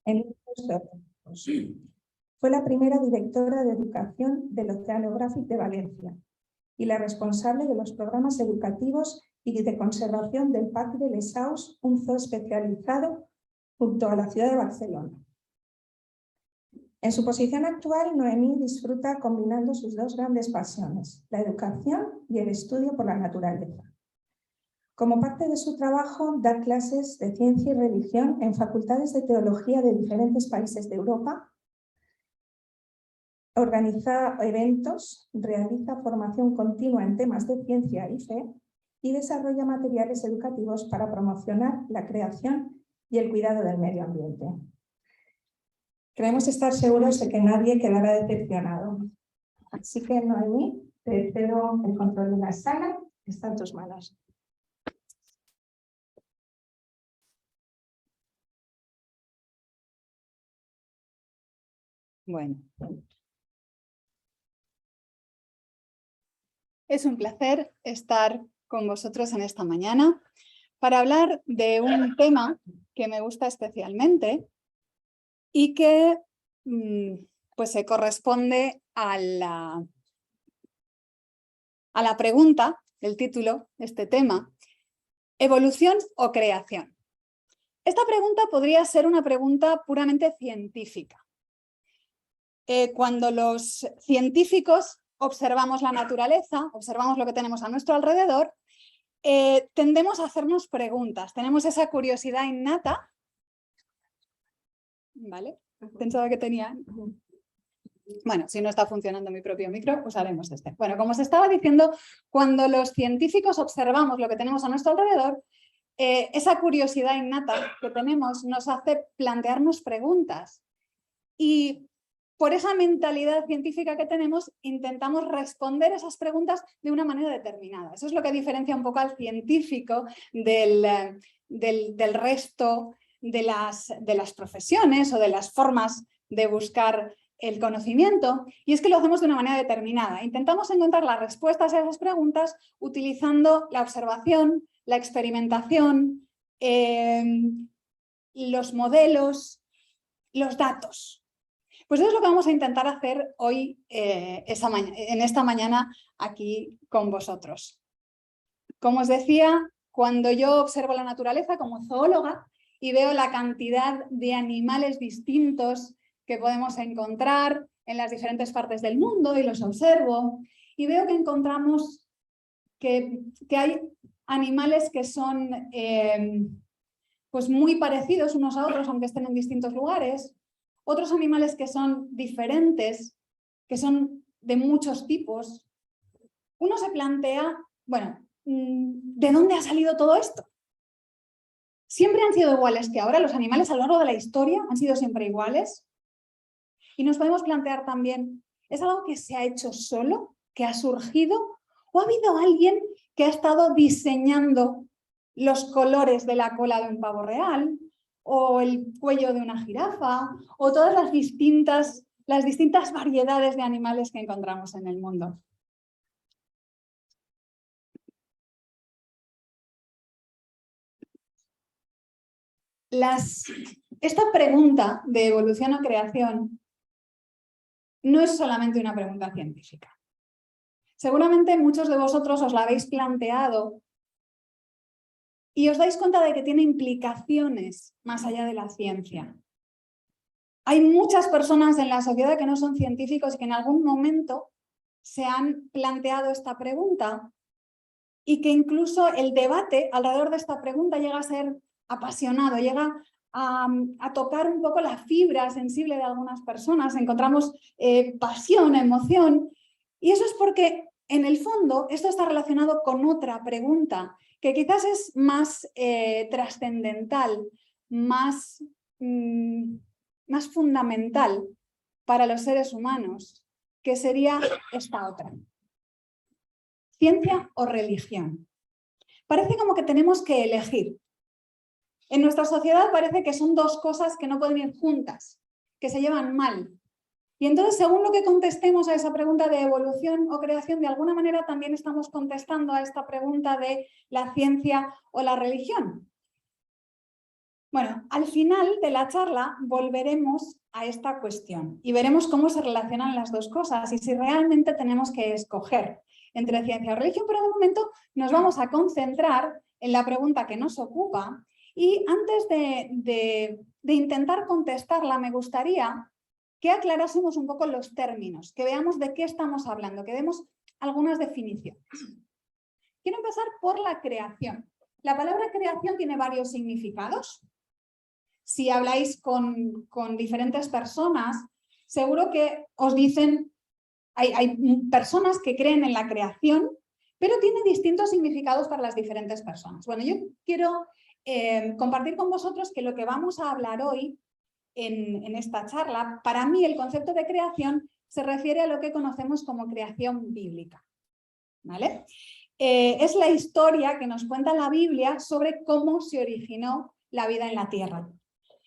en libros geográficos. Fue la primera directora de educación del Oceanographic de Valencia y la responsable de los programas educativos y de conservación del Parc de les Aus, un zoo especializado junto a la ciudad de Barcelona. En su posición actual, Noemí disfruta combinando sus dos grandes pasiones, la educación y el estudio por la naturaleza. Como parte de su trabajo, da clases de ciencia y religión en facultades de teología de diferentes países de Europa, organiza eventos, realiza formación continua en temas de ciencia y fe y desarrolla materiales educativos para promocionar la creación y el cuidado del medio ambiente. Queremos estar seguros de que nadie quedará decepcionado. Así que, Noemí, te cedo el control de la sala, está en tus manos. Bueno. Es un placer estar con vosotros en esta mañana para hablar de un tema que me gusta especialmente y que pues se corresponde a la pregunta, el título de este tema, ¿evolución o creación? Esta pregunta podría ser una pregunta puramente científica. Cuando los científicos observamos la naturaleza, observamos lo que tenemos a nuestro alrededor, tendemos a hacernos preguntas, tenemos esa curiosidad innata. ¿Vale? Pensaba que tenía... Bueno, si no está funcionando mi propio micro, usaremos este. Bueno, como os estaba diciendo, cuando los científicos observamos lo que tenemos a nuestro alrededor, esa curiosidad innata que tenemos nos hace plantearnos preguntas. Y por esa mentalidad científica que tenemos, intentamos responder esas preguntas de una manera determinada. Eso es lo que diferencia un poco al científico del resto de las profesiones o de las formas de buscar el conocimiento, y es que lo hacemos de una manera determinada. Intentamos encontrar las respuestas a esas preguntas utilizando la observación, la experimentación, los modelos, los datos. Pues eso es lo que vamos a intentar hacer hoy, en esta mañana, aquí con vosotros. Como os decía, cuando yo observo la naturaleza como zoóloga y veo la cantidad de animales distintos que podemos encontrar en las diferentes partes del mundo y los observo, y veo que encontramos que hay animales que son pues muy parecidos unos a otros, aunque estén en distintos lugares, otros animales que son diferentes, que son de muchos tipos. Uno se plantea, bueno, ¿de dónde ha salido todo esto? ¿Siempre han sido iguales que ahora? ¿Los animales a lo largo de la historia han sido siempre iguales? Y nos podemos plantear también, ¿es algo que se ha hecho solo? ¿Que ha surgido? ¿O ha habido alguien que ha estado diseñando los colores de la cola de un pavo real? ¿O el cuello de una jirafa? ¿O todas las distintas variedades de animales que encontramos en el mundo? Esta pregunta de evolución o creación no es solamente una pregunta científica. Seguramente muchos de vosotros os la habéis planteado y os dais cuenta de que tiene implicaciones más allá de la ciencia. Hay muchas personas en la sociedad que no son científicos y que en algún momento se han planteado esta pregunta y que incluso el debate alrededor de esta pregunta llega a ser apasionado, llega a tocar un poco la fibra sensible de algunas personas. Encontramos pasión, emoción, y eso es porque en el fondo esto está relacionado con otra pregunta que quizás es más trascendental, más fundamental para los seres humanos, que sería esta otra. ¿Ciencia o religión? Parece como que tenemos que elegir. En nuestra sociedad parece que son dos cosas que no pueden ir juntas, que se llevan mal. Y entonces, según lo que contestemos a esa pregunta de evolución o creación, de alguna manera también estamos contestando a esta pregunta de la ciencia o la religión. Bueno, al final de la charla volveremos a esta cuestión y veremos cómo se relacionan las dos cosas y si realmente tenemos que escoger entre ciencia o religión, pero de momento nos vamos a concentrar en la pregunta que nos ocupa y antes de intentar contestarla me gustaría que aclarásemos un poco los términos, que veamos de qué estamos hablando, que demos algunas definiciones. Quiero empezar por la creación. La palabra creación tiene varios significados. Si habláis con diferentes personas, seguro que os dicen, hay personas que creen en la creación, pero tiene distintos significados para las diferentes personas. Bueno, yo quiero compartir con vosotros que lo que vamos a hablar hoy en esta charla, para mí el concepto de creación se refiere a lo que conocemos como creación bíblica, ¿vale? Es la historia que nos cuenta la Biblia sobre cómo se originó la vida en la tierra.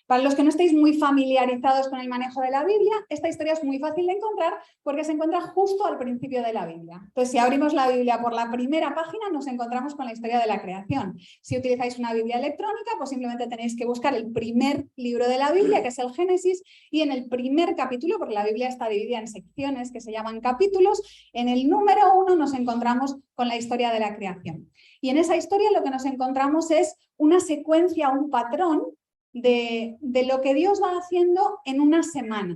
Para los que no estéis muy familiarizados con el manejo de la Biblia, esta historia es muy fácil de encontrar porque se encuentra justo al principio de la Biblia. Entonces, si abrimos la Biblia por la primera página, nos encontramos con la historia de la creación. Si utilizáis una Biblia electrónica, pues simplemente tenéis que buscar el primer libro de la Biblia, que es el Génesis, y en el primer capítulo, porque la Biblia está dividida en secciones que se llaman capítulos, en el número 1 nos encontramos con la historia de la creación. Y en esa historia lo que nos encontramos es una secuencia, un patrón, de lo que Dios va haciendo en una semana.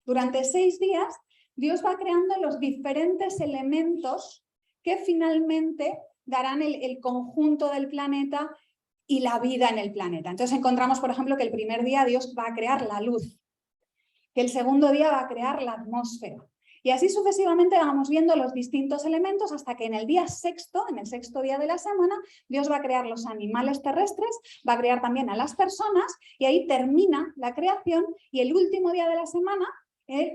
Durante 6 días, Dios va creando los diferentes elementos que finalmente darán el conjunto del planeta y la vida en el planeta. Entonces encontramos, por ejemplo, que el primer día Dios va a crear la luz, que el segundo día va a crear la atmósfera. Y así sucesivamente vamos viendo los distintos elementos hasta que en el día sexto, en el sexto día de la semana, Dios va a crear los animales terrestres, va a crear también a las personas y ahí termina la creación y el último día de la semana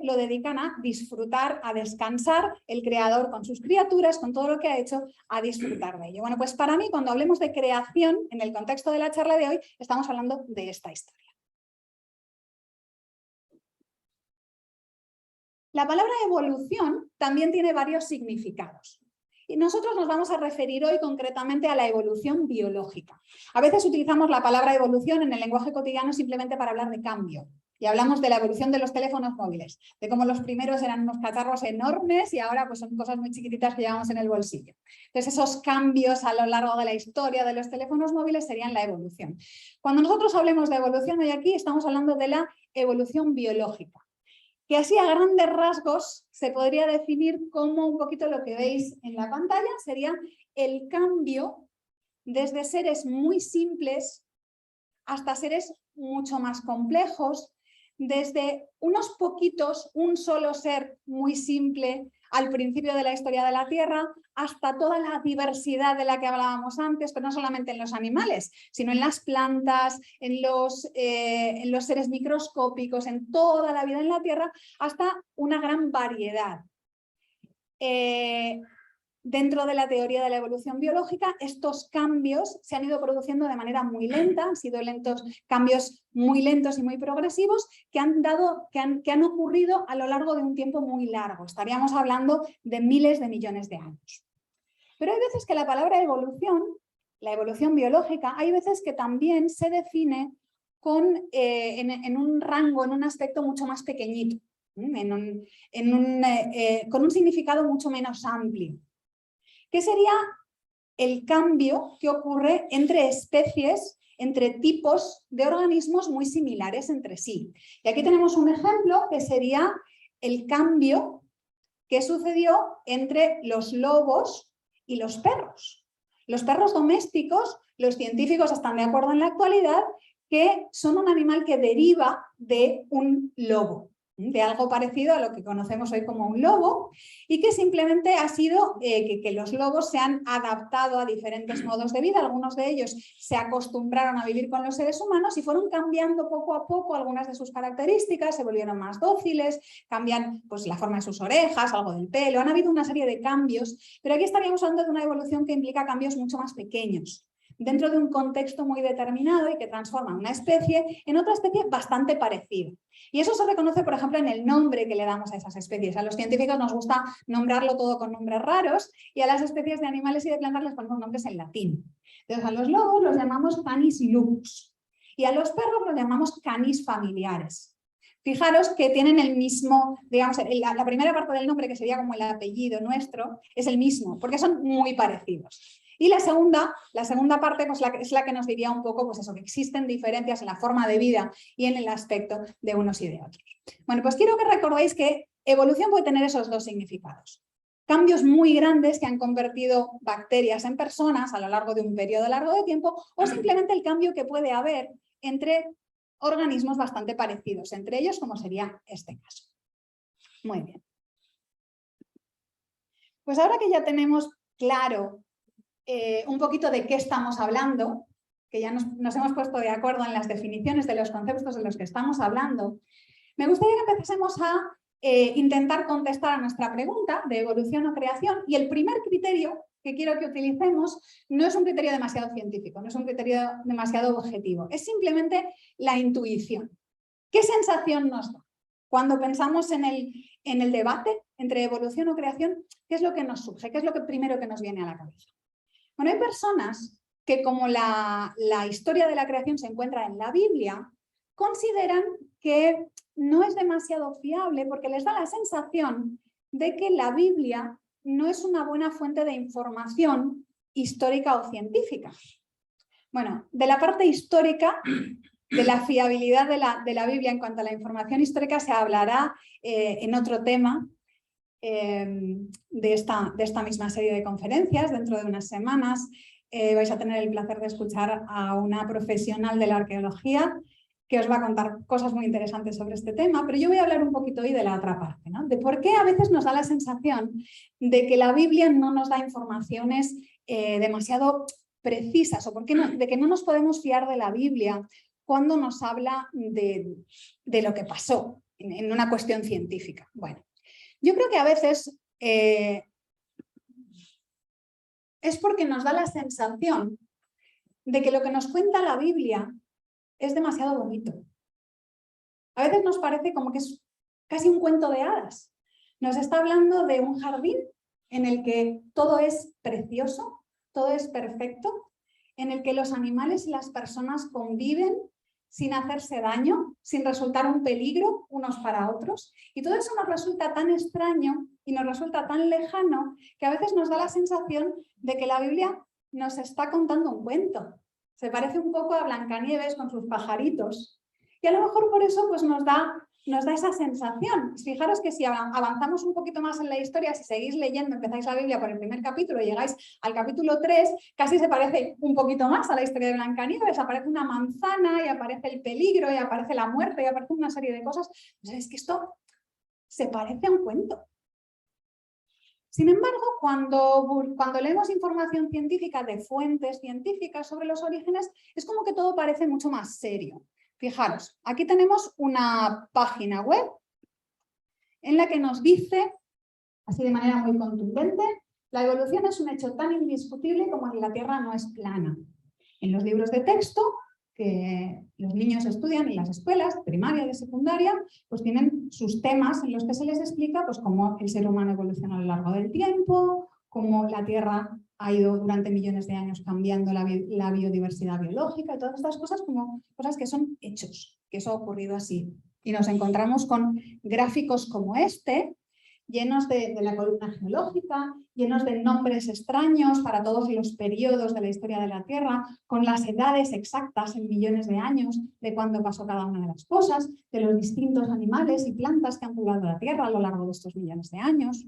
lo dedican a disfrutar, a descansar, el creador con sus criaturas, con todo lo que ha hecho, a disfrutar de ello. Bueno, pues para mí cuando hablemos de creación, en el contexto de la charla de hoy, estamos hablando de esta historia. La palabra evolución también tiene varios significados. Y nosotros nos vamos a referir hoy concretamente a la evolución biológica. A veces utilizamos la palabra evolución en el lenguaje cotidiano simplemente para hablar de cambio. Y hablamos de la evolución de los teléfonos móviles, de cómo los primeros eran unos cacharros enormes y ahora pues son cosas muy chiquititas que llevamos en el bolsillo. Entonces esos cambios a lo largo de la historia de los teléfonos móviles serían la evolución. Cuando nosotros hablemos de evolución hoy aquí estamos hablando de la evolución biológica, que así a grandes rasgos se podría definir como un poquito lo que veis en la pantalla, sería el cambio desde seres muy simples hasta seres mucho más complejos, desde unos poquitos, un solo ser muy simple al principio de la historia de la Tierra, hasta toda la diversidad de la que hablábamos antes, pero no solamente en los animales, sino en las plantas, en los seres microscópicos, en toda la vida en la Tierra, hasta una gran variedad. Dentro de la teoría de la evolución biológica, estos cambios se han ido produciendo de manera muy lenta, han sido cambios muy lentos y muy progresivos que han ocurrido a lo largo de un tiempo muy largo. Estaríamos hablando de miles de millones de años. Pero hay veces que la palabra evolución, la evolución biológica, hay veces que también se define en un rango, en un aspecto mucho más pequeñito, con un significado mucho menos amplio. ¿Qué sería el cambio que ocurre entre especies, entre tipos de organismos muy similares entre sí? Y aquí tenemos un ejemplo que sería el cambio que sucedió entre los lobos y los perros. Los perros domésticos, los científicos están de acuerdo en la actualidad que son un animal que deriva de un lobo, de algo parecido a lo que conocemos hoy como un lobo, y que simplemente ha sido que los lobos se han adaptado a diferentes modos de vida. Algunos de ellos se acostumbraron a vivir con los seres humanos y fueron cambiando poco a poco algunas de sus características, se volvieron más dóciles, cambian pues, la forma de sus orejas, algo del pelo, han habido una serie de cambios, pero aquí estaríamos hablando de una evolución que implica cambios mucho más pequeños, dentro de un contexto muy determinado y que transforma una especie en otra especie bastante parecida. Y eso se reconoce, por ejemplo, en el nombre que le damos a esas especies. A los científicos nos gusta nombrarlo todo con nombres raros y a las especies de animales y de plantas les ponemos nombres en latín. Entonces a los lobos los llamamos Canis lupus Y a los perros los llamamos canis familiares. Fijaros que tienen el mismo, digamos, la primera parte del nombre, que sería como el apellido nuestro, es el mismo, porque son muy parecidos. Y la segunda parte pues, es la que nos diría un poco pues eso, que existen diferencias en la forma de vida y en el aspecto de unos y de otros. Bueno, pues quiero que recordéis que evolución puede tener esos dos significados. Cambios muy grandes que han convertido bacterias en personas a lo largo de un periodo largo de tiempo, o simplemente el cambio que puede haber entre organismos bastante parecidos, entre ellos como sería este caso. Muy bien. Pues ahora que ya tenemos claro un poquito de qué estamos hablando, que ya nos hemos puesto de acuerdo en las definiciones de los conceptos de los que estamos hablando, me gustaría que empecemos a intentar contestar a nuestra pregunta de evolución o creación, y el primer criterio que quiero que utilicemos no es un criterio demasiado científico, no es un criterio demasiado objetivo, es simplemente la intuición. ¿Qué sensación nos da? Cuando pensamos en el debate entre evolución o creación, ¿qué es lo que nos surge? ¿Qué es lo primero que nos viene a la cabeza? Bueno, hay personas que, como la historia de la creación se encuentra en la Biblia, consideran que no es demasiado fiable porque les da la sensación de que la Biblia no es una buena fuente de información histórica o científica. Bueno, de la parte histórica, de la fiabilidad de la Biblia en cuanto a la información histórica se hablará en otro tema de esta misma serie de conferencias. Dentro de unas semanas vais a tener el placer de escuchar a una profesional de la arqueología que os va a contar cosas muy interesantes sobre este tema, pero yo voy a hablar un poquito hoy de la otra parte, ¿no? De por qué a veces nos da la sensación de que la Biblia no nos da informaciones demasiado precisas, o de que no nos podemos fiar de la Biblia cuando nos habla de lo que pasó en una cuestión científica. Bueno, yo creo que a veces es porque nos da la sensación de que lo que nos cuenta la Biblia es demasiado bonito. A veces nos parece como que es casi un cuento de hadas. Nos está hablando de un jardín en el que todo es precioso, todo es perfecto, en el que los animales y las personas conviven sin hacerse daño, sin resultar un peligro unos para otros. Y todo eso nos resulta tan extraño y nos resulta tan lejano que a veces nos da la sensación de que la Biblia nos está contando un cuento. Se parece un poco a Blancanieves con sus pajaritos. Y a lo mejor por eso pues, nos da esa sensación. Fijaros que si avanzamos un poquito más en la historia, si seguís leyendo, empezáis la Biblia por el primer capítulo y llegáis al capítulo 3, casi se parece un poquito más a la historia de Blancanieves. Aparece una manzana y aparece el peligro y aparece la muerte y aparece una serie de cosas. Pues es que esto se parece a un cuento. Sin embargo, cuando leemos información científica de fuentes científicas sobre los orígenes, es como que todo parece mucho más serio. Fijaros, aquí tenemos una página web en la que nos dice, así de manera muy contundente, la evolución es un hecho tan indiscutible como que la Tierra no es plana. En los libros de texto que los niños estudian en las escuelas, primaria y de secundaria, pues tienen sus temas en los que se les explica pues, cómo el ser humano evoluciona a lo largo del tiempo, cómo la Tierra ha ido durante millones de años cambiando la biodiversidad biológica y todas estas cosas como cosas que son hechos, que eso ha ocurrido así. Y nos encontramos con gráficos como este, llenos de la columna geológica, llenos de nombres extraños para todos los periodos de la historia de la Tierra, con las edades exactas en millones de años de cuándo pasó cada una de las cosas, de los distintos animales y plantas que han poblado la Tierra a lo largo de estos millones de años,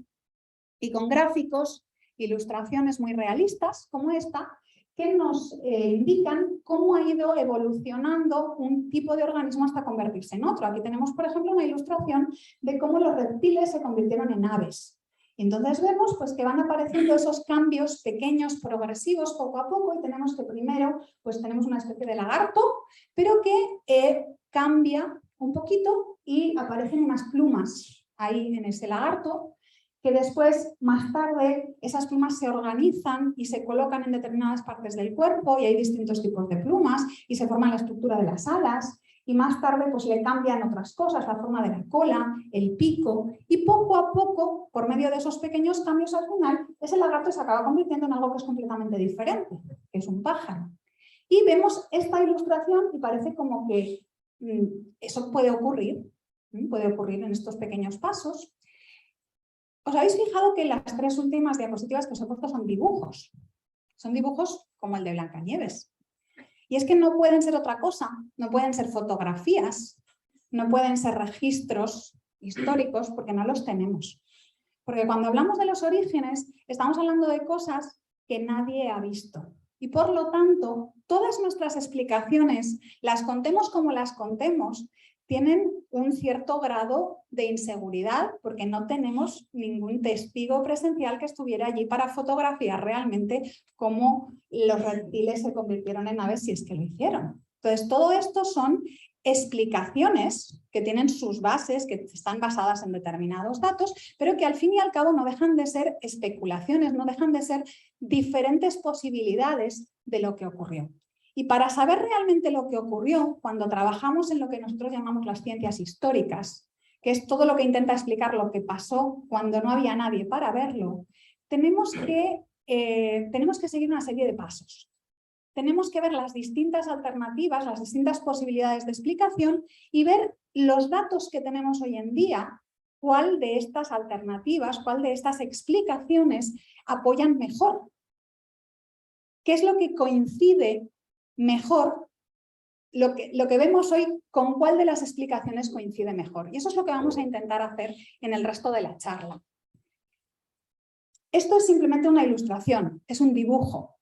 y con gráficos, ilustraciones muy realistas como esta, que nos indican cómo ha ido evolucionando un tipo de organismo hasta convertirse en otro. Aquí tenemos, por ejemplo, una ilustración de cómo los reptiles se convirtieron en aves. Entonces vemos pues, que van apareciendo esos cambios pequeños, progresivos, poco a poco, y tenemos que primero pues, tenemos una especie de lagarto, pero que cambia un poquito y aparecen unas plumas ahí en ese lagarto, que después, más tarde, esas plumas se organizan y se colocan en determinadas partes del cuerpo y hay distintos tipos de plumas y se forma la estructura de las alas y más tarde pues, le cambian otras cosas, la forma de la cola, el pico y poco a poco, por medio de esos pequeños cambios al final, ese lagarto se acaba convirtiendo en algo que es completamente diferente, que es un pájaro. Y vemos esta ilustración y parece como que eso puede ocurrir en estos pequeños pasos. ¿Os habéis fijado que las 3 últimas diapositivas que os he puesto son dibujos? Son dibujos como el de Blancanieves. Y es que no pueden ser otra cosa, no pueden ser fotografías, no pueden ser registros históricos porque no los tenemos. Porque cuando hablamos de los orígenes, estamos hablando de cosas que nadie ha visto. Y por lo tanto, todas nuestras explicaciones, las contemos como las contemos, tienen un cierto grado de inseguridad porque no tenemos ningún testigo presencial que estuviera allí para fotografiar realmente cómo los reptiles se convirtieron en aves si es que lo hicieron. Entonces, todo esto son explicaciones que tienen sus bases, que están basadas en determinados datos, pero que al fin y al cabo no dejan de ser especulaciones, no dejan de ser diferentes posibilidades de lo que ocurrió. Y para saber realmente lo que ocurrió, cuando trabajamos en lo que nosotros llamamos las ciencias históricas, que es todo lo que intenta explicar lo que pasó cuando no había nadie para verlo, tenemos que seguir una serie de pasos. Tenemos que ver las distintas alternativas, las distintas posibilidades de explicación y ver los datos que tenemos hoy en día, cuál de estas alternativas, cuál de estas explicaciones apoyan mejor. ¿Qué es lo que coincide mejor? Lo que vemos hoy, con cuál de las explicaciones coincide mejor. Y eso es lo que vamos a intentar hacer en el resto de la charla. Esto es simplemente una ilustración, es un dibujo.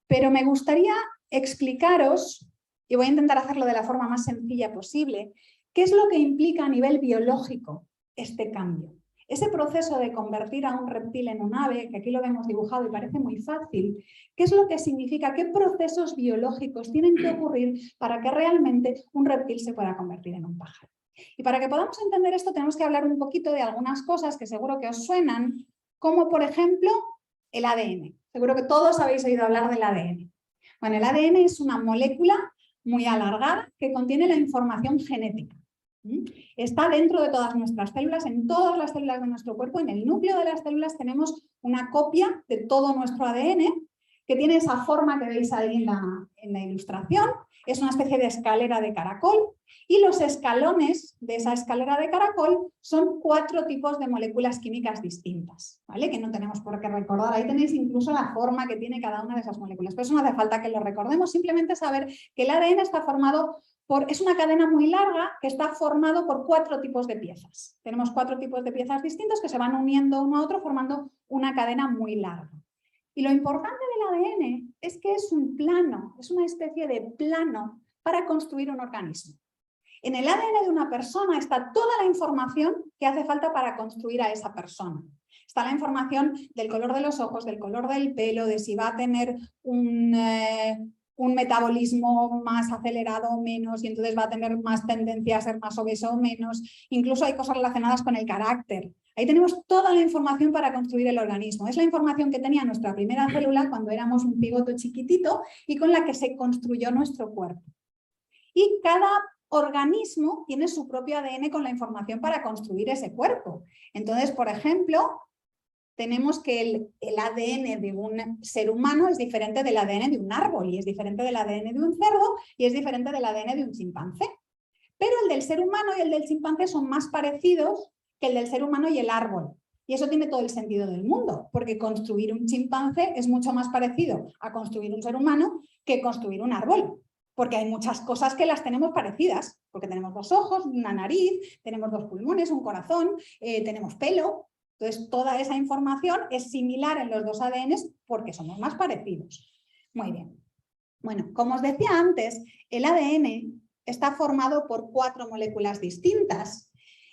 Pero me gustaría explicaros, y voy a intentar hacerlo de la forma más sencilla posible, qué es lo que implica a nivel biológico este cambio. Ese proceso de convertir a un reptil en un ave, que aquí lo vemos dibujado y parece muy fácil, ¿qué es lo que significa? ¿Qué procesos biológicos tienen que ocurrir para que realmente un reptil se pueda convertir en un pájaro? Y para que podamos entender esto tenemos que hablar un poquito de algunas cosas que seguro que os suenan, como por ejemplo el ADN. Seguro que todos habéis oído hablar del ADN. Bueno, el ADN es una molécula muy alargada que contiene la información genética. Está dentro de todas nuestras células, en todas las células de nuestro cuerpo. En el núcleo de las células tenemos una copia de todo nuestro ADN que tiene esa forma que veis ahí en la ilustración. Es una especie de escalera de caracol y los escalones de esa escalera de caracol son 4 tipos de moléculas químicas distintas, ¿vale? Que no tenemos por qué recordar. Ahí tenéis incluso la forma que tiene cada una de esas moléculas. Pero eso no hace falta que lo recordemos, simplemente saber que el ADN está formado es una cadena muy larga que está formado por 4 tipos de piezas. Tenemos 4 tipos de piezas distintos que se van uniendo uno a otro formando una cadena muy larga. Y lo importante del ADN es que es un plano, es una especie de plano para construir un organismo. En el ADN de una persona está toda la información que hace falta para construir a esa persona. Está la información del color de los ojos, del color del pelo, de si va a tener un metabolismo más acelerado o menos y entonces va a tener más tendencia a ser más obeso o menos. Incluso hay cosas relacionadas con el carácter. Ahí tenemos toda la información para construir el organismo. Es la información que tenía nuestra primera célula cuando éramos un cigoto chiquitito y con la que se construyó nuestro cuerpo. Y cada organismo tiene su propio ADN con la información para construir ese cuerpo. Entonces, por ejemplo, tenemos que el ADN de un ser humano es diferente del ADN de un árbol y es diferente del ADN de un cerdo y es diferente del ADN de un chimpancé. Pero el del ser humano y el del chimpancé son más parecidos que el del ser humano y el árbol. Y eso tiene todo el sentido del mundo, porque construir un chimpancé es mucho más parecido a construir un ser humano que construir un árbol. Porque hay muchas cosas que las tenemos parecidas, porque tenemos 2 ojos, una nariz, tenemos 2 pulmones, un corazón, tenemos pelo. Entonces, toda esa información es similar en los 2 ADNs porque somos más parecidos. Muy bien. Bueno, como os decía antes, el ADN está formado por 4 moléculas distintas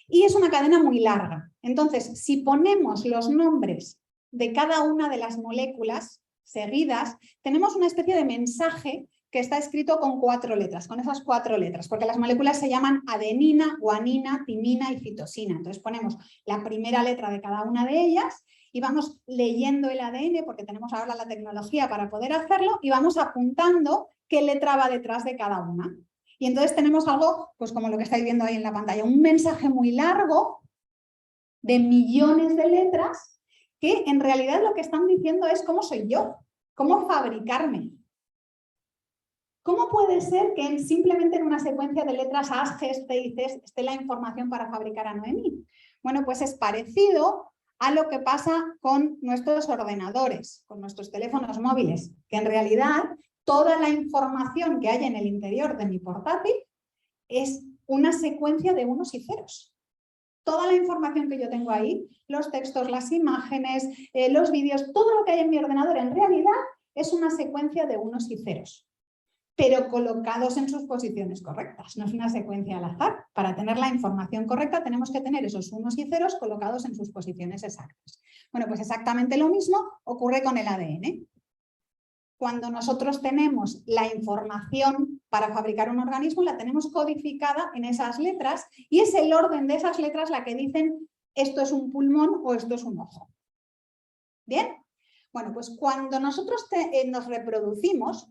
y es una cadena muy larga. Entonces, si ponemos los nombres de cada una de las moléculas seguidas, tenemos una especie de mensaje que está escrito con 4 letras, con esas 4 letras, porque las moléculas se llaman adenina, guanina, timina y citosina. Entonces ponemos la primera letra de cada una de ellas y vamos leyendo el ADN, porque tenemos ahora la tecnología para poder hacerlo, y vamos apuntando qué letra va detrás de cada una. Y entonces tenemos algo, pues como lo que estáis viendo ahí en la pantalla, un mensaje muy largo de millones de letras que en realidad lo que están diciendo es cómo soy yo, cómo fabricarme. ¿Cómo puede ser que simplemente en una secuencia de letras A, G, T y C esté la información para fabricar a Noemí? Bueno, pues es parecido a lo que pasa con nuestros ordenadores, con nuestros teléfonos móviles, que en realidad toda la información que hay en el interior de mi portátil es una secuencia de unos y ceros. Toda la información que yo tengo ahí, los textos, las imágenes, los vídeos, todo lo que hay en mi ordenador en realidad es una secuencia de unos y ceros, pero colocados en sus posiciones correctas. No es una secuencia al azar. Para tener la información correcta tenemos que tener esos unos y ceros colocados en sus posiciones exactas. Bueno, pues exactamente lo mismo ocurre con el ADN. Cuando nosotros tenemos la información para fabricar un organismo, la tenemos codificada en esas letras y es el orden de esas letras la que dicen esto es un pulmón o esto es un ojo. ¿Bien? Bueno, pues cuando nosotros nos reproducimos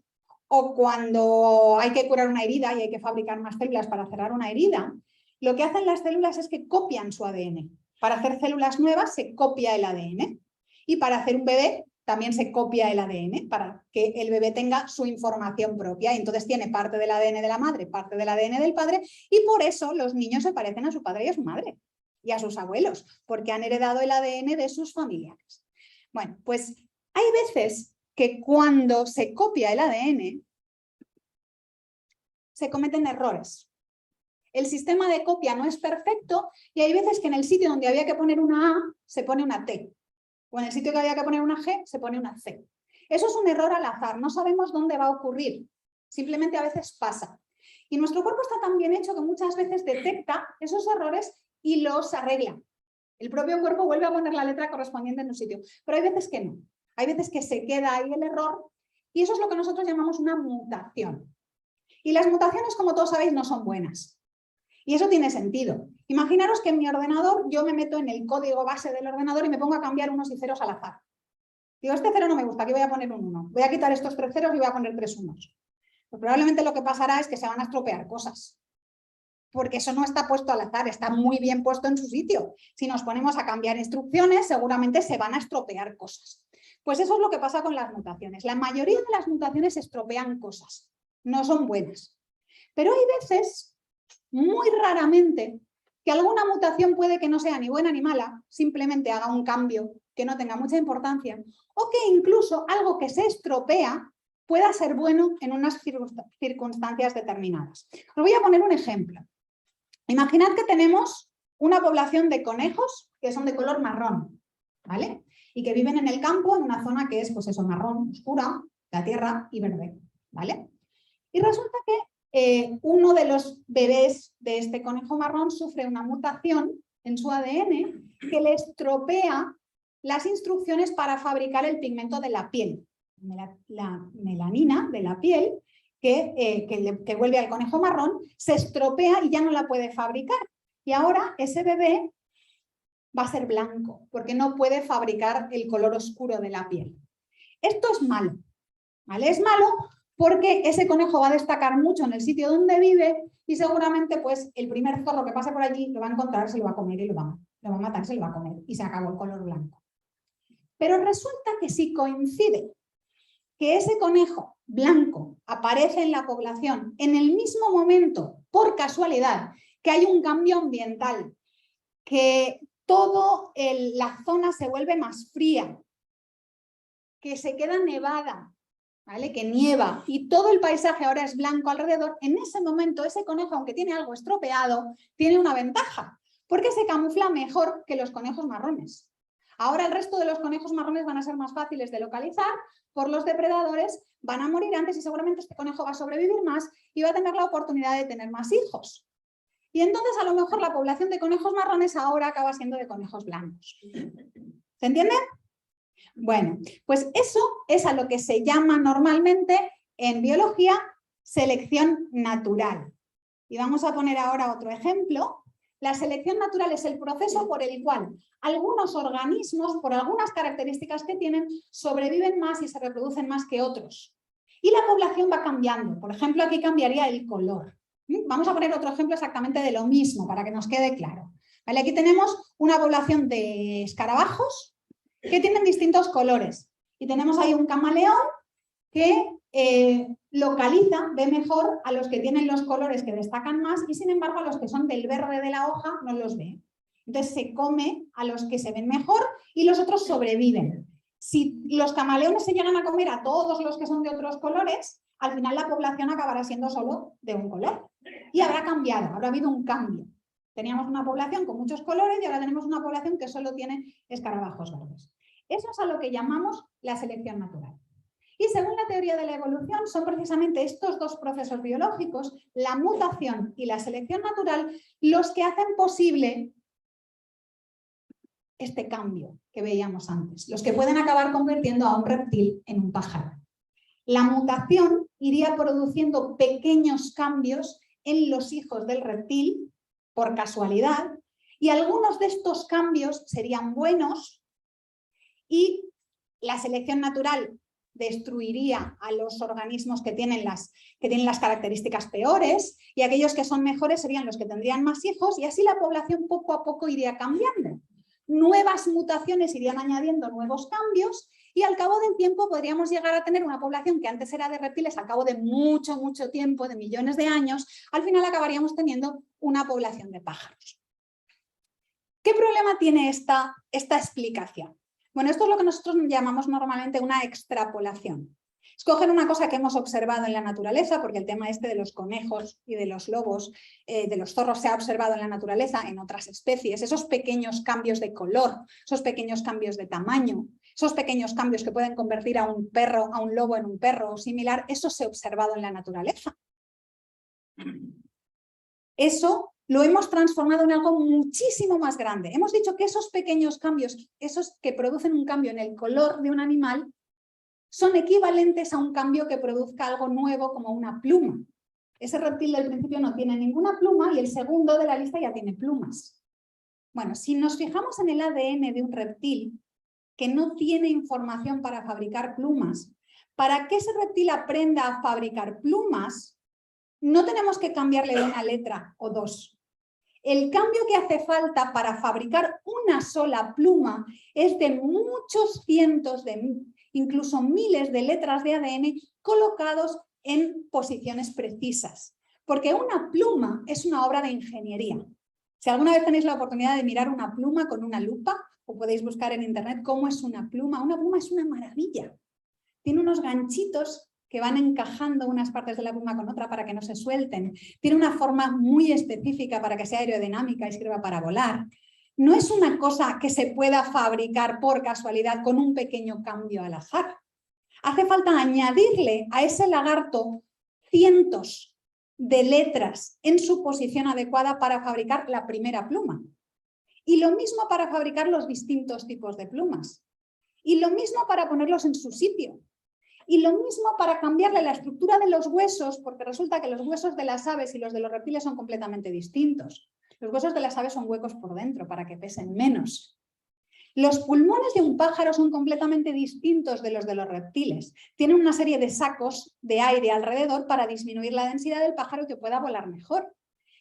o cuando hay que curar una herida y hay que fabricar más células para cerrar una herida, lo que hacen las células es que copian su ADN. Para hacer células nuevas se copia el ADN y para hacer un bebé también se copia el ADN para que el bebé tenga su información propia. Y entonces tiene parte del ADN de la madre, parte del ADN del padre, y por eso los niños se parecen a su padre y a su madre y a sus abuelos, porque han heredado el ADN de sus familiares. Bueno, pues hay veces que cuando se copia el ADN se cometen errores. El sistema de copia no es perfecto y hay veces que en el sitio donde había que poner una A se pone una T. O en el sitio que había que poner una G, se pone una C. Eso es un error al azar, no sabemos dónde va a ocurrir. Simplemente a veces pasa. Y nuestro cuerpo está tan bien hecho que muchas veces detecta esos errores y los arregla. El propio cuerpo vuelve a poner la letra correspondiente en un sitio. Pero hay veces que no. Hay veces que se queda ahí el error y eso es lo que nosotros llamamos una mutación. Y las mutaciones, como todos sabéis, no son buenas. Y eso tiene sentido. Imaginaros que en mi ordenador yo me meto en el código base del ordenador y me pongo a cambiar unos y ceros al azar. Digo, este cero no me gusta, aquí voy a poner un 1. Voy a quitar estos 3 ceros y voy a poner 3 unos. Pues probablemente lo que pasará es que se van a estropear cosas. Porque eso no está puesto al azar, está muy bien puesto en su sitio. Si nos ponemos a cambiar instrucciones, seguramente se van a estropear cosas. Pues eso es lo que pasa con las mutaciones. La mayoría de las mutaciones estropean cosas, no son buenas. Pero hay veces, muy raramente, que alguna mutación puede que no sea ni buena ni mala, simplemente haga un cambio que no tenga mucha importancia, o que incluso algo que se estropea pueda ser bueno en unas circunstancias determinadas. Os voy a poner un ejemplo. Imaginad que tenemos una población de conejos que son de color marrón, ¿vale? Y que viven en el campo, en una zona que es, pues eso, marrón, oscura, la tierra y verde, ¿vale? Y resulta que uno de los bebés de este conejo marrón sufre una mutación en su ADN que le estropea las instrucciones para fabricar el pigmento de la piel, la melanina de la piel, que vuelve al conejo marrón, se estropea y ya no la puede fabricar. Y ahora ese bebé va a ser blanco, porque no puede fabricar el color oscuro de la piel. Esto es malo, ¿vale? Es malo porque ese conejo va a destacar mucho en el sitio donde vive y seguramente pues el primer zorro que pase por allí lo va a encontrar, se lo va a comer y lo va a matar, se lo va a comer y se acabó el color blanco. Pero resulta que si coincide que ese conejo blanco aparece en la población en el mismo momento, por casualidad, que hay un cambio ambiental, que toda la zona se vuelve más fría, que se queda nevada, ¿vale? Que nieva y todo el paisaje ahora es blanco alrededor, en ese momento ese conejo, aunque tiene algo estropeado, tiene una ventaja, porque se camufla mejor que los conejos marrones. Ahora el resto de los conejos marrones van a ser más fáciles de localizar por los depredadores, van a morir antes y seguramente este conejo va a sobrevivir más y va a tener la oportunidad de tener más hijos. Y entonces a lo mejor la población de conejos marrones ahora acaba siendo de conejos blancos. ¿Se entiende? Bueno, pues eso es a lo que se llama normalmente en biología selección natural. Y vamos a poner ahora otro ejemplo. La selección natural es el proceso por el cual algunos organismos, por algunas características que tienen, sobreviven más y se reproducen más que otros. Y la población va cambiando. Por ejemplo, aquí cambiaría el color. Vamos a poner otro ejemplo exactamente de lo mismo para que nos quede claro. ¿Vale? Aquí tenemos una población de escarabajos que tienen distintos colores. Y tenemos ahí un camaleón que localiza, ve mejor a los que tienen los colores que destacan más y sin embargo a los que son del verde de la hoja no los ve. Entonces se come a los que se ven mejor y los otros sobreviven. Si los camaleones se llegan a comer a todos los que son de otros colores, al final la población acabará siendo solo de un color. Y habrá cambiado, habrá habido un cambio. Teníamos una población con muchos colores y ahora tenemos una población que solo tiene escarabajos verdes. Eso es a lo que llamamos la selección natural. Y según la teoría de la evolución, son precisamente estos dos procesos biológicos, la mutación y la selección natural, los que hacen posible este cambio que veíamos antes, los que pueden acabar convirtiendo a un reptil en un pájaro. La mutación iría produciendo pequeños cambios en los hijos del reptil, por casualidad, y algunos de estos cambios serían buenos y la selección natural destruiría a los organismos que tienen las características peores y aquellos que son mejores serían los que tendrían más hijos y así la población poco a poco iría cambiando. Nuevas mutaciones irían añadiendo nuevos cambios y al cabo del tiempo podríamos llegar a tener una población que antes era de reptiles, al cabo de mucho tiempo, de millones de años, al final acabaríamos teniendo una población de pájaros. ¿Qué problema tiene esta explicación? Bueno, esto es lo que nosotros llamamos normalmente una extrapolación. Escoger una cosa que hemos observado en la naturaleza, porque el tema este de los conejos y de los lobos, de los zorros se ha observado en la naturaleza, en otras especies, esos pequeños cambios de color, esos pequeños cambios de tamaño, esos pequeños cambios que pueden convertir a un perro, a un lobo en un perro o similar, eso se ha observado en la naturaleza. Eso lo hemos transformado en algo muchísimo más grande. Hemos dicho que esos pequeños cambios, esos que producen un cambio en el color de un animal, son equivalentes a un cambio que produzca algo nuevo como una pluma. Ese reptil del principio no tiene ninguna pluma y el segundo de la lista ya tiene plumas. Bueno, si nos fijamos en el ADN de un reptil que no tiene información para fabricar plumas, para que ese reptil aprenda a fabricar plumas, no tenemos que cambiarle una letra o dos. El cambio que hace falta para fabricar una sola pluma es de muchos cientos, incluso miles de letras de ADN colocados en posiciones precisas. Porque una pluma es una obra de ingeniería. Si alguna vez tenéis la oportunidad de mirar una pluma con una lupa, o podéis buscar en internet cómo es una pluma es una maravilla. Tiene unos ganchitos que van encajando unas partes de la pluma con otra para que no se suelten. Tiene una forma muy específica para que sea aerodinámica y sirva para volar. No es una cosa que se pueda fabricar por casualidad con un pequeño cambio al azar. Hace falta añadirle a ese lagarto cientos de letras en su posición adecuada para fabricar la primera pluma. Y lo mismo para fabricar los distintos tipos de plumas. Y lo mismo para ponerlos en su sitio. Y lo mismo para cambiarle la estructura de los huesos, porque resulta que los huesos de las aves y los de los reptiles son completamente distintos. Los huesos de las aves son huecos por dentro para que pesen menos. Los pulmones de un pájaro son completamente distintos de los de los reptiles. Tienen una serie de sacos de aire alrededor para disminuir la densidad del pájaro y que pueda volar mejor.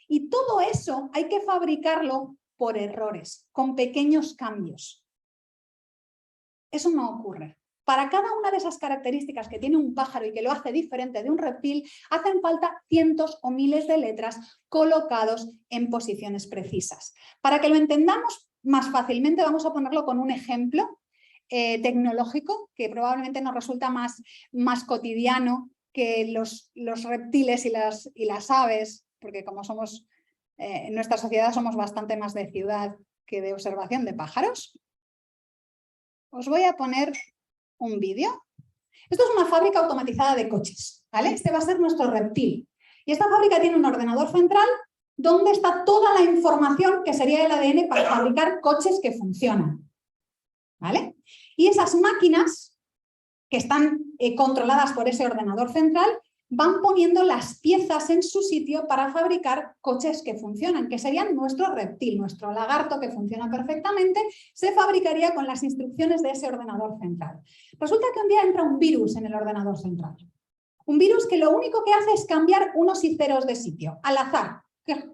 Y todo eso hay que fabricarlo por errores, con pequeños cambios. Eso no ocurre. Para cada una de esas características que tiene un pájaro y que lo hace diferente de un reptil, hacen falta cientos o miles de letras colocados en posiciones precisas. Para que lo entendamos más fácilmente, vamos a ponerlo con un ejemplo tecnológico que probablemente nos resulta más cotidiano que los reptiles y las aves, porque como somos en nuestra sociedad somos bastante más de ciudad que de observación de pájaros. Os voy a poner un vídeo. Esto es una fábrica automatizada de coches, ¿vale? Este va a ser nuestro reptil. Y esta fábrica tiene un ordenador central donde está toda la información que sería el ADN para fabricar coches que funcionan, ¿vale? Y esas máquinas que están controladas por ese ordenador central van poniendo las piezas en su sitio para fabricar coches que funcionan, que serían nuestro reptil, nuestro lagarto que funciona perfectamente, se fabricaría con las instrucciones de ese ordenador central. Resulta que un día entra un virus en el ordenador central. Un virus que lo único que hace es cambiar unos y ceros de sitio, al azar.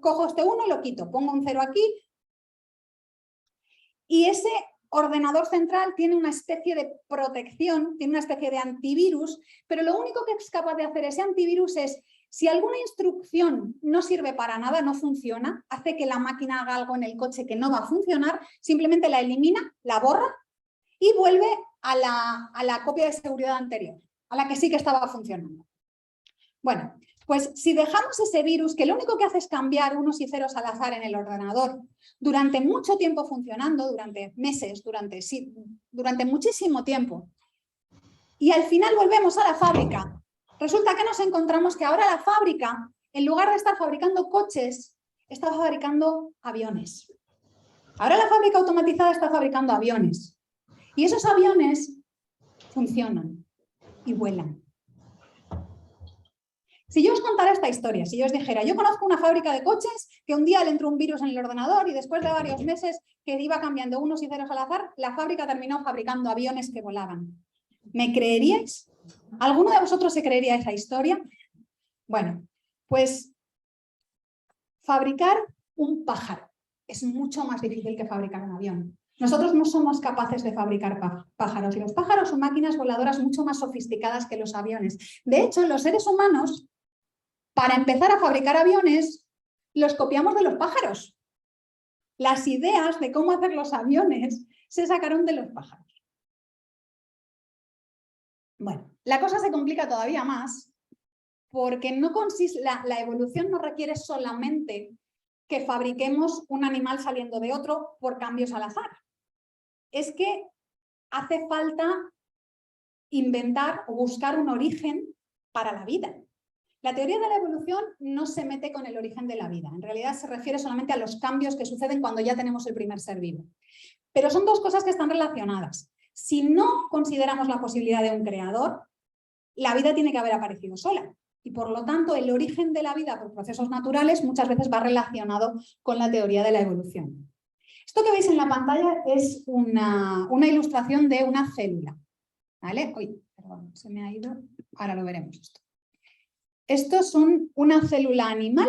Cojo este 1 y lo quito, pongo un 0 aquí. Y ese ordenador central tiene una especie de protección, tiene una especie de antivirus, pero lo único que es capaz de hacer ese antivirus es, si alguna instrucción no sirve para nada, no funciona, hace que la máquina haga algo en el coche que no va a funcionar, simplemente la elimina, la borra y vuelve a la copia de seguridad anterior, a la que sí que estaba funcionando. Bueno, pues si dejamos ese virus, que lo único que hace es cambiar unos y ceros al azar en el ordenador, durante mucho tiempo funcionando, durante meses, durante muchísimo tiempo, y al final volvemos a la fábrica, resulta que nos encontramos que ahora la fábrica, en lugar de estar fabricando coches, está fabricando aviones. Ahora la fábrica automatizada está fabricando aviones. Y esos aviones funcionan y vuelan. Si yo os contara esta historia, si yo os dijera, yo conozco una fábrica de coches que un día le entró un virus en el ordenador y después de varios meses que iba cambiando unos y ceros al azar, la fábrica terminó fabricando aviones que volaban. ¿Me creeríais? ¿Alguno de vosotros se creería esa historia? Bueno, pues fabricar un pájaro es mucho más difícil que fabricar un avión. Nosotros no somos capaces de fabricar pájaros. Los pájaros son máquinas voladoras mucho más sofisticadas que los aviones. De hecho, los seres humanos, para empezar a fabricar aviones, los copiamos de los pájaros. Las ideas de cómo hacer los aviones se sacaron de los pájaros. Bueno, la cosa se complica todavía más porque la evolución no requiere solamente que fabriquemos un animal saliendo de otro por cambios al azar. Es que hace falta inventar o buscar un origen para la vida. La teoría de la evolución no se mete con el origen de la vida. En realidad se refiere solamente a los cambios que suceden cuando ya tenemos el primer ser vivo. Pero son dos cosas que están relacionadas. Si no consideramos la posibilidad de un creador, la vida tiene que haber aparecido sola. Y por lo tanto, el origen de la vida por procesos naturales muchas veces va relacionado con la teoría de la evolución. Esto que veis en la pantalla es una ilustración de una célula. ¿Vale? Uy, perdón, se me ha ido. Ahora lo veremos esto. Estos son una célula animal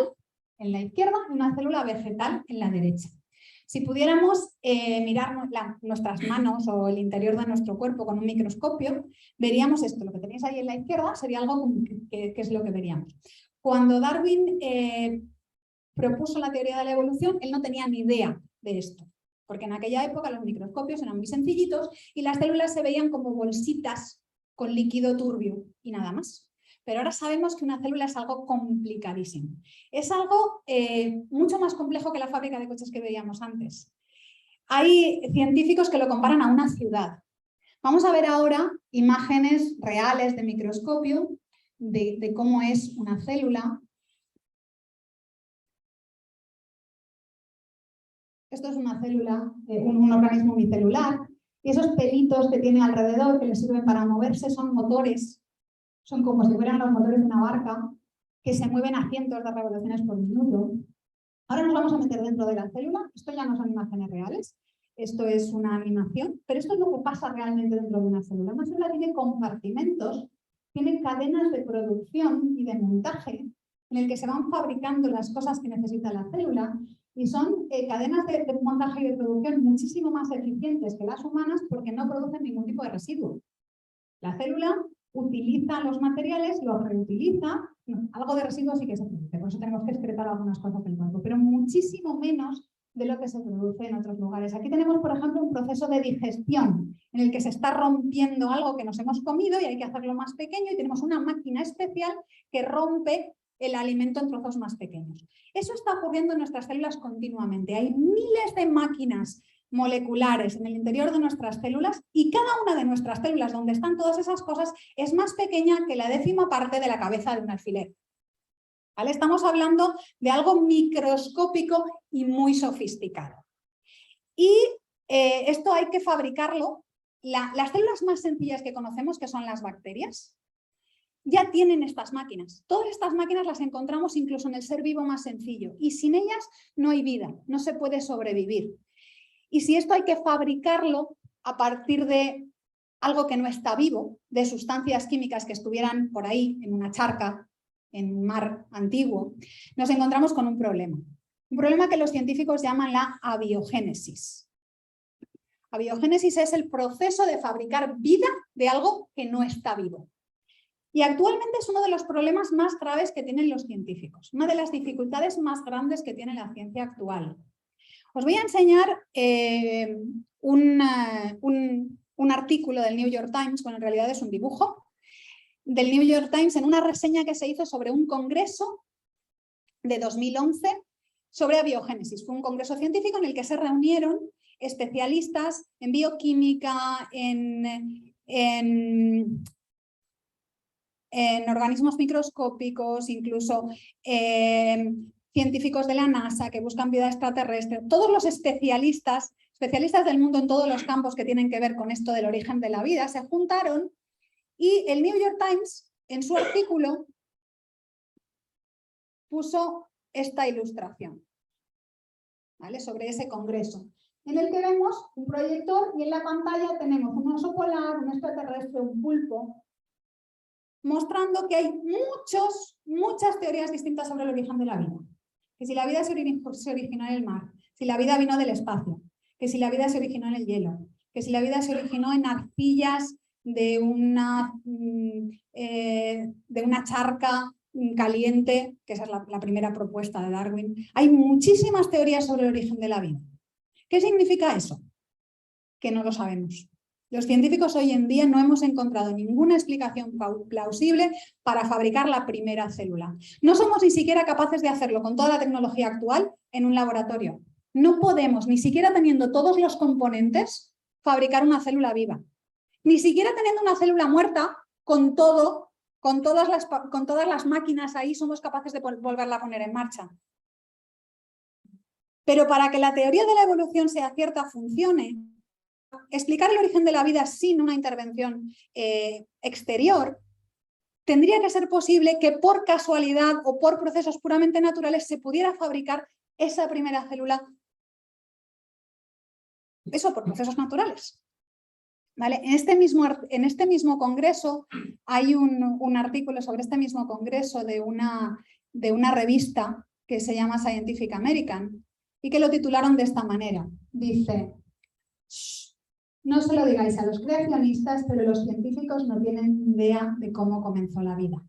en la izquierda y una célula vegetal en la derecha. Si pudiéramos mirar nuestras manos o el interior de nuestro cuerpo con un microscopio, veríamos esto. Lo que tenéis ahí en la izquierda sería algo que es lo que veríamos. Cuando Darwin propuso la teoría de la evolución, él no tenía ni idea de esto, porque en aquella época los microscopios eran muy sencillitos y las células se veían como bolsitas con líquido turbio y nada más. Pero ahora sabemos que una célula es algo complicadísimo. Es algo mucho más complejo que la fábrica de coches que veíamos antes. Hay científicos que lo comparan a una ciudad. Vamos a ver ahora imágenes reales de microscopio de cómo es una célula. Esto es una célula, un organismo unicelular, y esos pelitos que tiene alrededor que le sirven para moverse son motores. Son como si fueran los motores de una barca que se mueven a cientos de revoluciones por minuto. Ahora nos vamos a meter dentro de la célula. Esto ya no son imágenes reales, esto es una animación, pero esto es lo que pasa realmente dentro de una célula. Una célula tiene compartimentos, tiene cadenas de producción y de montaje en el que se van fabricando las cosas que necesita la célula y son cadenas de montaje y de producción muchísimo más eficientes que las humanas porque no producen ningún tipo de residuo. La célula utiliza los materiales, los reutiliza, algo de residuos sí que se produce, por eso tenemos que excretar algunas cosas del cuerpo, pero muchísimo menos de lo que se produce en otros lugares. Aquí tenemos, por ejemplo, un proceso de digestión en el que se está rompiendo algo que nos hemos comido y hay que hacerlo más pequeño y tenemos una máquina especial que rompe el alimento en trozos más pequeños. Eso está ocurriendo en nuestras células continuamente. Hay miles de máquinas moleculares en el interior de nuestras células y cada una de nuestras células donde están todas esas cosas es más pequeña que la 10ª parte de la cabeza de un alfiler. ¿Vale? Estamos hablando de algo microscópico y muy sofisticado. Y esto hay que fabricarlo. Las células más sencillas que conocemos, que son las bacterias, ya tienen estas máquinas. Todas estas máquinas las encontramos incluso en el ser vivo más sencillo y sin ellas no hay vida, no se puede sobrevivir. Y si esto hay que fabricarlo a partir de algo que no está vivo, de sustancias químicas que estuvieran por ahí en una charca, en un mar antiguo, nos encontramos con un problema. Un problema que los científicos llaman la abiogénesis. Abiogénesis es el proceso de fabricar vida de algo que no está vivo. Y actualmente es uno de los problemas más graves que tienen los científicos, una de las dificultades más grandes que tiene la ciencia actual. Os voy a enseñar un artículo del New York Times, bueno, en realidad es un dibujo, del New York Times en una reseña que se hizo sobre un congreso de 2011 sobre abiogénesis. Fue un congreso científico en el que se reunieron especialistas en bioquímica, en organismos microscópicos, incluso científicos de la NASA que buscan vida extraterrestre, todos los especialistas del mundo en todos los campos que tienen que ver con esto del origen de la vida, se juntaron y el New York Times, en su artículo, puso esta ilustración, ¿vale?, sobre ese congreso, en el que vemos un proyector y en la pantalla tenemos un oso polar, un extraterrestre, un pulpo, mostrando que hay muchas teorías distintas sobre el origen de la vida. Que si la vida se originó en el mar, si la vida vino del espacio, que si la vida se originó en el hielo, que si la vida se originó en arcillas de una charca caliente, que esa es la primera propuesta de Darwin. Hay muchísimas teorías sobre el origen de la vida. ¿Qué significa eso? Que no lo sabemos. Los científicos hoy en día no hemos encontrado ninguna explicación plausible para fabricar la primera célula. No somos ni siquiera capaces de hacerlo con toda la tecnología actual en un laboratorio. No podemos, ni siquiera teniendo todos los componentes, fabricar una célula viva. Ni siquiera teniendo una célula muerta, con todas las máquinas ahí, somos capaces de volverla a poner en marcha. Pero para que la teoría de la evolución sea cierta, funcione, explicar el origen de la vida sin una intervención exterior, tendría que ser posible que por casualidad o por procesos puramente naturales se pudiera fabricar esa primera célula, eso por procesos naturales. ¿Vale? En este mismo congreso hay un artículo sobre este mismo congreso de una revista que se llama Scientific American y que lo titularon de esta manera. Dice: no se lo digáis a los creacionistas, pero los científicos no tienen idea de cómo comenzó la vida.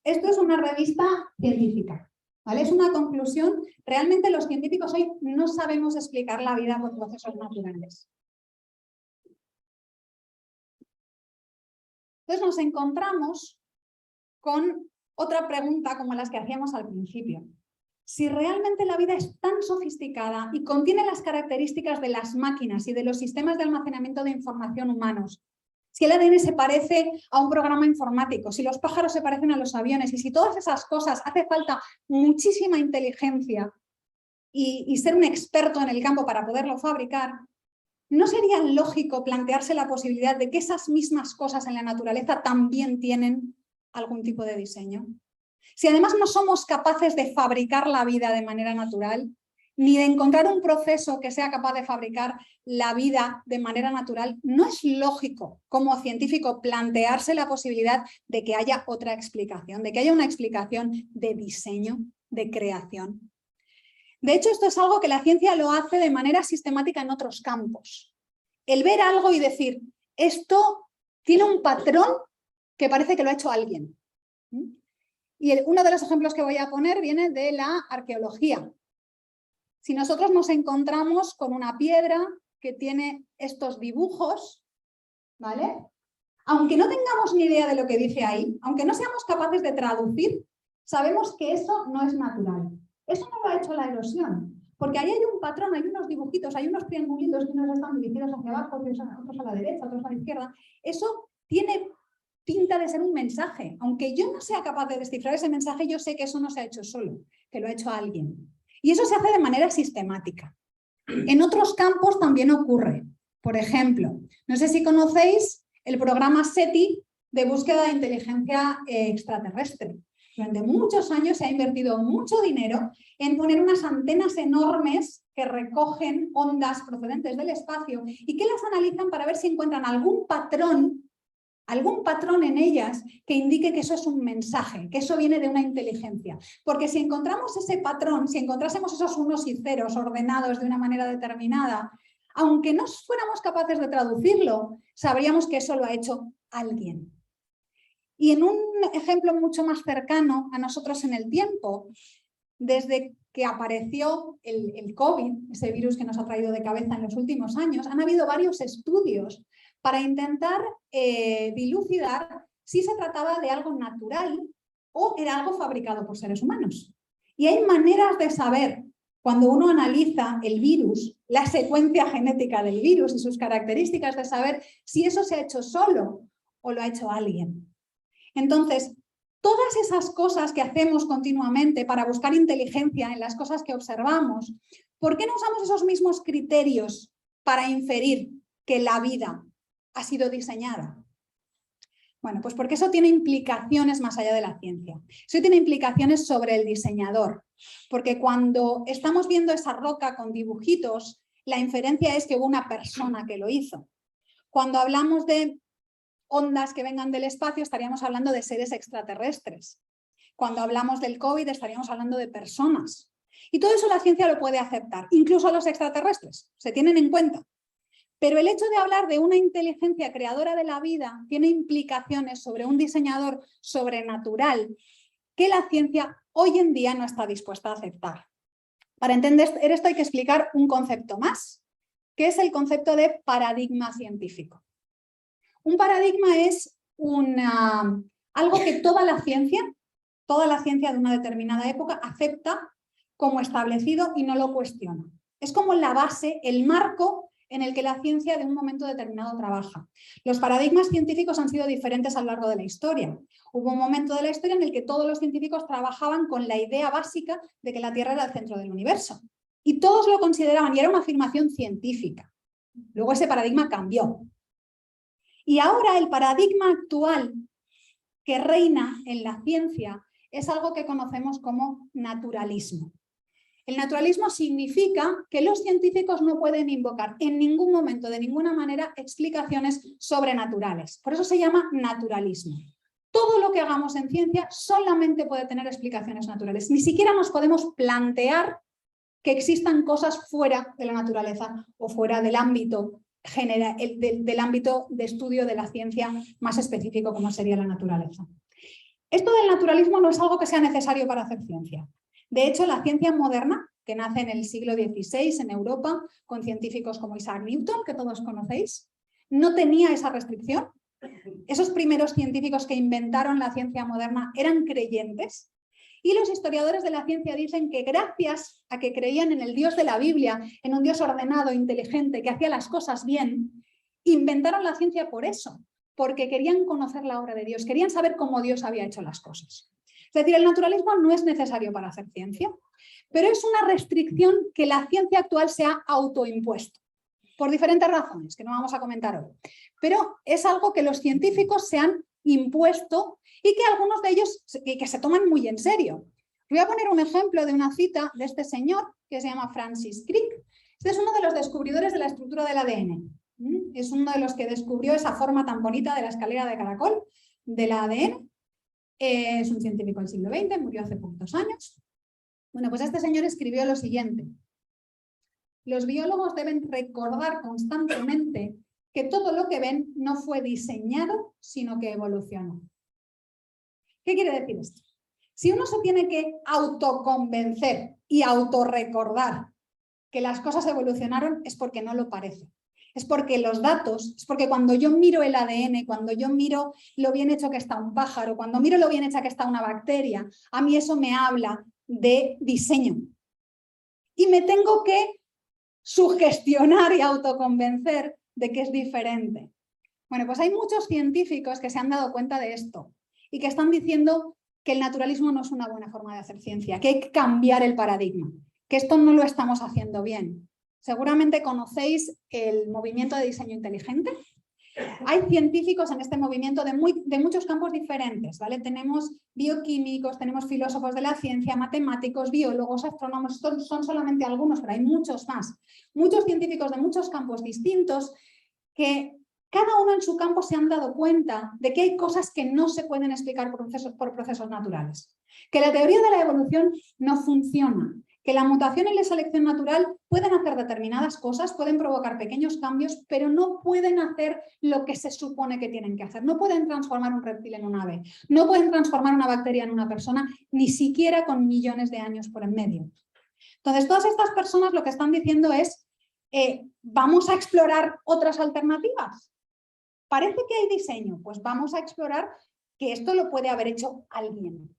Esto es una revista científica, ¿vale? Es una conclusión. Realmente los científicos hoy no sabemos explicar la vida por procesos naturales. Entonces nos encontramos con otra pregunta como las que hacíamos al principio. Si realmente la vida es tan sofisticada y contiene las características de las máquinas y de los sistemas de almacenamiento de información humanos, si el ADN se parece a un programa informático, si los pájaros se parecen a los aviones y si todas esas cosas hace falta muchísima inteligencia y ser un experto en el campo para poderlo fabricar, ¿no sería lógico plantearse la posibilidad de que esas mismas cosas en la naturaleza también tienen algún tipo de diseño? Si además no somos capaces de fabricar la vida de manera natural, ni de encontrar un proceso que sea capaz de fabricar la vida de manera natural, ¿no es lógico como científico plantearse la posibilidad de que haya otra explicación, de que haya una explicación de diseño, de creación? De hecho, esto es algo que la ciencia lo hace de manera sistemática en otros campos. El ver algo y decir, esto tiene un patrón que parece que lo ha hecho alguien. Y uno de los ejemplos que voy a poner viene de la arqueología. Si nosotros nos encontramos con una piedra que tiene estos dibujos, ¿vale? Aunque no tengamos ni idea de lo que dice ahí, aunque no seamos capaces de traducir, sabemos que eso no es natural. Eso no lo ha hecho la erosión, porque ahí hay un patrón, hay unos dibujitos, hay unos triangulitos que unos están dirigidos hacia abajo, otros a la derecha, otros a la izquierda. Eso tiene pinta de ser un mensaje. Aunque yo no sea capaz de descifrar ese mensaje, yo sé que eso no se ha hecho solo, que lo ha hecho alguien. Y eso se hace de manera sistemática. En otros campos también ocurre. Por ejemplo, no sé si conocéis el programa SETI de búsqueda de inteligencia extraterrestre. Durante muchos años se ha invertido mucho dinero en poner unas antenas enormes que recogen ondas procedentes del espacio y que las analizan para ver si encuentran algún patrón en ellas que indique que eso es un mensaje, que eso viene de una inteligencia. Porque si encontramos ese patrón, si encontrásemos esos unos y ceros ordenados de una manera determinada, aunque no fuéramos capaces de traducirlo, sabríamos que eso lo ha hecho alguien. Y en un ejemplo mucho más cercano a nosotros en el tiempo, desde que apareció el COVID, ese virus que nos ha traído de cabeza en los últimos años, han habido varios estudios para intentar dilucidar si se trataba de algo natural o era algo fabricado por seres humanos. Y hay maneras de saber, cuando uno analiza el virus, la secuencia genética del virus y sus características, de saber si eso se ha hecho solo o lo ha hecho alguien. Entonces, todas esas cosas que hacemos continuamente para buscar inteligencia en las cosas que observamos, ¿por qué no usamos esos mismos criterios para inferir que la vida ha sido diseñada? Bueno, pues porque eso tiene implicaciones más allá de la ciencia. Eso tiene implicaciones sobre el diseñador. Porque cuando estamos viendo esa roca con dibujitos, la inferencia es que hubo una persona que lo hizo. Cuando hablamos de ondas que vengan del espacio, estaríamos hablando de seres extraterrestres. Cuando hablamos del COVID, estaríamos hablando de personas. Y todo eso la ciencia lo puede aceptar, incluso los extraterrestres, se tienen en cuenta. Pero el hecho de hablar de una inteligencia creadora de la vida tiene implicaciones sobre un diseñador sobrenatural que la ciencia hoy en día no está dispuesta a aceptar. Para entender esto hay que explicar un concepto más, que es el concepto de paradigma científico. Un paradigma es algo que toda la ciencia de una determinada época acepta como establecido y no lo cuestiona. Es como la base, el marco en el que la ciencia de un momento determinado trabaja. Los paradigmas científicos han sido diferentes a lo largo de la historia. Hubo un momento de la historia en el que todos los científicos trabajaban con la idea básica de que la Tierra era el centro del universo. Y todos lo consideraban y era una afirmación científica. Luego ese paradigma cambió. Y ahora el paradigma actual que reina en la ciencia es algo que conocemos como naturalismo. El naturalismo significa que los científicos no pueden invocar en ningún momento, de ninguna manera, explicaciones sobrenaturales. Por eso se llama naturalismo. Todo lo que hagamos en ciencia solamente puede tener explicaciones naturales. Ni siquiera nos podemos plantear que existan cosas fuera de la naturaleza o fuera del ámbito general, del ámbito de estudio de la ciencia más específico como sería la naturaleza. Esto del naturalismo no es algo que sea necesario para hacer ciencia. De hecho, la ciencia moderna, que nace en el siglo XVI en Europa, con científicos como Isaac Newton, que todos conocéis, no tenía esa restricción. Esos primeros científicos que inventaron la ciencia moderna eran creyentes. Y los historiadores de la ciencia dicen que gracias a que creían en el Dios de la Biblia, en un Dios ordenado, inteligente, que hacía las cosas bien, inventaron la ciencia por eso, porque querían conocer la obra de Dios, querían saber cómo Dios había hecho las cosas. Es decir, el naturalismo no es necesario para hacer ciencia, pero es una restricción que la ciencia actual se ha autoimpuesto, por diferentes razones, que no vamos a comentar hoy. Pero es algo que los científicos se han impuesto y que algunos de ellos que se toman muy en serio. Voy a poner un ejemplo de una cita de este señor que se llama Francis Crick. Este es uno de los descubridores de la estructura del ADN. Es uno de los que descubrió esa forma tan bonita de la escalera de caracol del ADN. Es un científico del siglo XX, murió hace poquitos años. Bueno, pues este señor escribió lo siguiente. Los biólogos deben recordar constantemente que todo lo que ven no fue diseñado, sino que evolucionó. ¿Qué quiere decir esto? Si uno se tiene que autoconvencer y autorrecordar que las cosas evolucionaron, es porque no lo parece. Es porque los datos, es porque cuando yo miro el ADN, cuando yo miro lo bien hecho que está un pájaro, cuando miro lo bien hecha que está una bacteria, a mí eso me habla de diseño. Y me tengo que sugestionar y autoconvencer de que es diferente. Bueno, pues hay muchos científicos que se han dado cuenta de esto y que están diciendo que el naturalismo no es una buena forma de hacer ciencia, que hay que cambiar el paradigma, que esto no lo estamos haciendo bien. Seguramente conocéis el movimiento de diseño inteligente. Hay científicos en este movimiento de muchos campos diferentes, ¿vale? Tenemos bioquímicos, tenemos filósofos de la ciencia, matemáticos, biólogos, astrónomos, estos son solamente algunos, pero hay muchos más. Muchos científicos de muchos campos distintos que cada uno en su campo se han dado cuenta de que hay cosas que no se pueden explicar por procesos naturales. Que la teoría de la evolución no funciona, que la mutación y la selección natural pueden hacer determinadas cosas, pueden provocar pequeños cambios, pero no pueden hacer lo que se supone que tienen que hacer. No pueden transformar un reptil en un ave, no pueden transformar una bacteria en una persona, ni siquiera con millones de años por en medio. Entonces, todas estas personas lo que están diciendo es, ¿vamos a explorar otras alternativas? Parece que hay diseño, pues vamos a explorar que esto lo puede haber hecho alguien,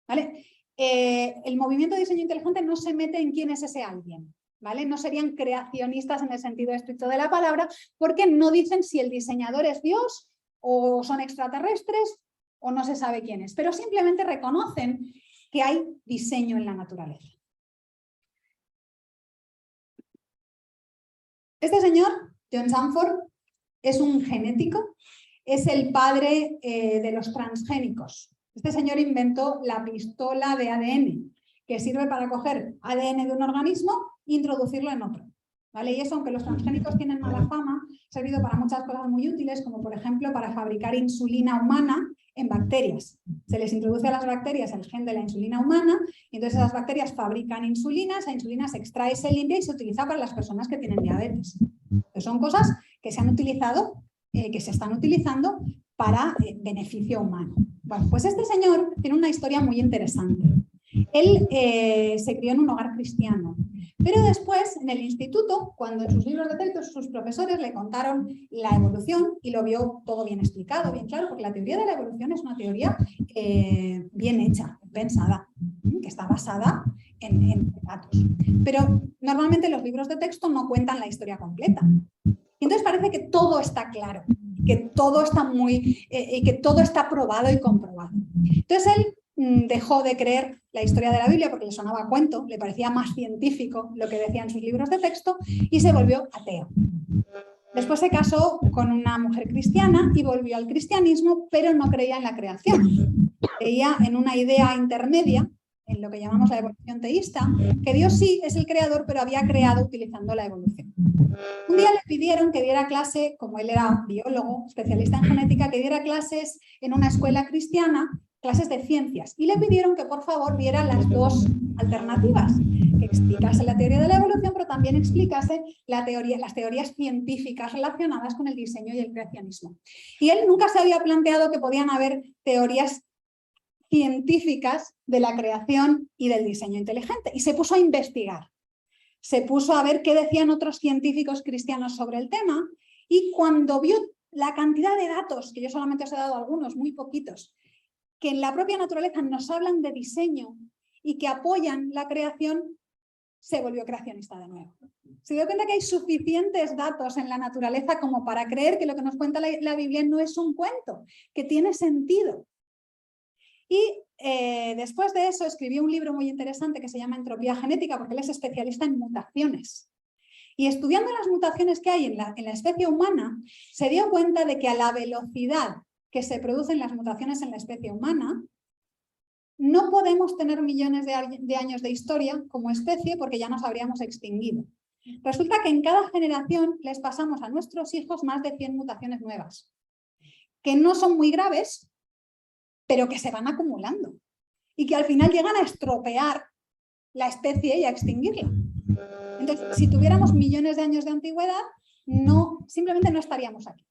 ¿vale? El movimiento de diseño inteligente no se mete en quién es ese alguien, ¿vale? No serían creacionistas en el sentido estricto de la palabra, porque no dicen si el diseñador es Dios o son extraterrestres o no se sabe quién es, pero simplemente reconocen que hay diseño en la naturaleza. Este señor, John Sanford, es un genético, es el padre de los transgénicos. Este señor inventó la pistola de ADN, que sirve para coger ADN de un organismo e introducirlo en otro, ¿vale? Y eso, aunque los transgénicos tienen mala fama, ha servido para muchas cosas muy útiles, como por ejemplo para fabricar insulina humana en bacterias. Se les introduce a las bacterias el gen de la insulina humana y entonces esas bacterias fabrican insulina, esa insulina se extrae, se limpia y se utiliza para las personas que tienen diabetes. Entonces, son cosas que se han utilizado, que se están utilizando para beneficio humano. Bueno, pues este señor tiene una historia muy interesante. Él se crió en un hogar cristiano, pero después en el instituto, cuando en sus libros de texto sus profesores le contaron la evolución y lo vio todo bien explicado, bien claro, porque la teoría de la evolución es una teoría bien hecha, pensada, que está basada en datos. Pero normalmente los libros de texto no cuentan la historia completa. Y entonces parece que todo está claro, que todo está que todo está probado y comprobado. Entonces él dejó de creer la historia de la Biblia porque le sonaba a cuento, le parecía más científico lo que decían sus libros de texto y se volvió ateo. Después se casó con una mujer cristiana y volvió al cristianismo, pero no creía en la creación. Creía en una idea intermedia, en lo que llamamos la evolución teísta, que Dios sí es el creador, pero había creado utilizando la evolución. Un día le pidieron que diera clase, como él era biólogo, especialista en genética, que diera clases en una escuela cristiana, clases de ciencias, y le pidieron que por favor viera las dos alternativas, que explicase la teoría de la evolución, pero también explicase las teorías científicas relacionadas con el diseño y el creacionismo. Y él nunca se había planteado que podían haber teorías científicas de la creación y del diseño inteligente, y se puso a investigar. Se puso a ver qué decían otros científicos cristianos sobre el tema, y cuando vio la cantidad de datos, que yo solamente os he dado algunos, muy poquitos, que en la propia naturaleza nos hablan de diseño y que apoyan la creación, se volvió creacionista de nuevo. Se dio cuenta que hay suficientes datos en la naturaleza como para creer que lo que nos cuenta la Biblia no es un cuento, que tiene sentido. Y después de eso escribió un libro muy interesante que se llama Entropía Genética, porque él es especialista en mutaciones. Y estudiando las mutaciones que hay en la especie humana, se dio cuenta de que a la velocidad que se producen las mutaciones en la especie humana, no podemos tener millones de años de historia como especie porque ya nos habríamos extinguido. Resulta que en cada generación les pasamos a nuestros hijos más de 100 mutaciones nuevas, que no son muy graves, pero que se van acumulando y que al final llegan a estropear la especie y a extinguirla. Entonces, si tuviéramos millones de años de antigüedad, simplemente no estaríamos aquí,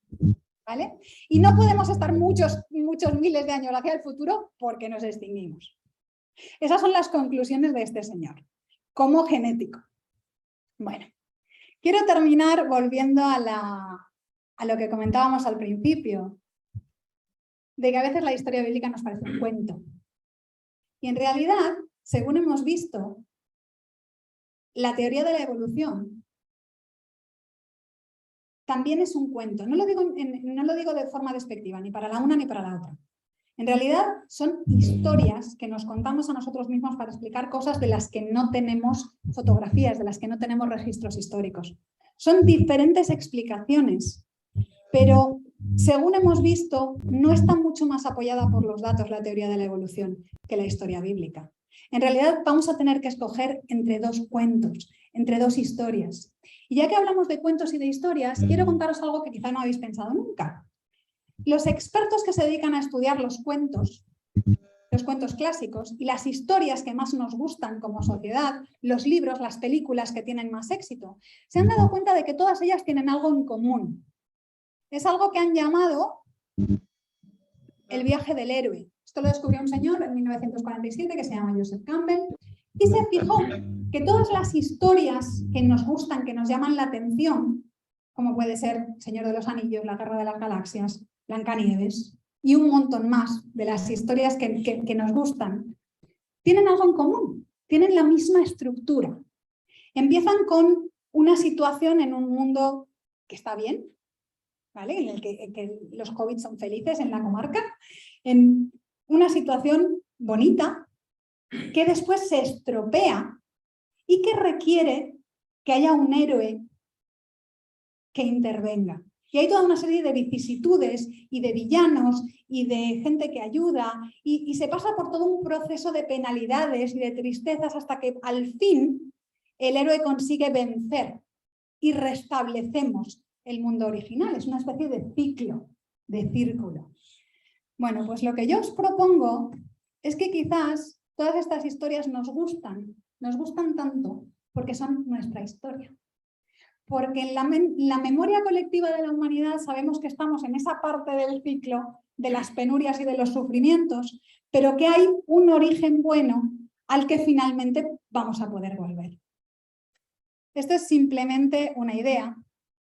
¿vale? Y no podemos estar muchos miles de años hacia el futuro porque nos extinguimos. Esas son las conclusiones de este señor, como genético. Bueno, quiero terminar volviendo a lo que comentábamos al principio, de que a veces la historia bíblica nos parece un cuento. Y en realidad, según hemos visto, la teoría de la evolución también es un cuento. No lo digo de forma despectiva, ni para la una ni para la otra. En realidad son historias que nos contamos a nosotros mismos para explicar cosas de las que no tenemos fotografías, de las que no tenemos registros históricos. Son diferentes explicaciones, pero según hemos visto, no está mucho más apoyada por los datos la teoría de la evolución que la historia bíblica. En realidad vamos a tener que escoger entre dos cuentos, entre dos historias. Y ya que hablamos de cuentos y de historias, quiero contaros algo que quizá no habéis pensado nunca. Los expertos que se dedican a estudiar los cuentos los cuentos clásicos y las historias que más nos gustan como sociedad, los libros, las películas que tienen más éxito, se han dado cuenta de que todas ellas tienen algo en común. Es algo que han llamado el viaje del héroe. Esto lo descubrió un señor en 1947 que se llama Joseph Campbell y se fijó que todas las historias que nos gustan, que nos llaman la atención, como puede ser Señor de los Anillos, La Guerra de las Galaxias, Blancanieves y un montón más de las historias que nos gustan, tienen algo en común, tienen la misma estructura. Empiezan con una situación en un mundo que está bien, ¿vale? En el que los hobbits son felices en la comarca, en una situación bonita que después se estropea y que requiere que haya un héroe que intervenga. Y hay toda una serie de vicisitudes y de villanos y de gente que ayuda y se pasa por todo un proceso de penalidades y de tristezas hasta que al fin el héroe consigue vencer y restablecemos el mundo original. Es una especie de ciclo, de círculo. Bueno, pues lo que yo os propongo es que quizás todas estas historias nos gustan tanto porque son nuestra historia. Porque en la memoria colectiva de la humanidad sabemos que estamos en esa parte del ciclo de las penurias y de los sufrimientos, pero que hay un origen bueno al que finalmente vamos a poder volver. Esto es simplemente una idea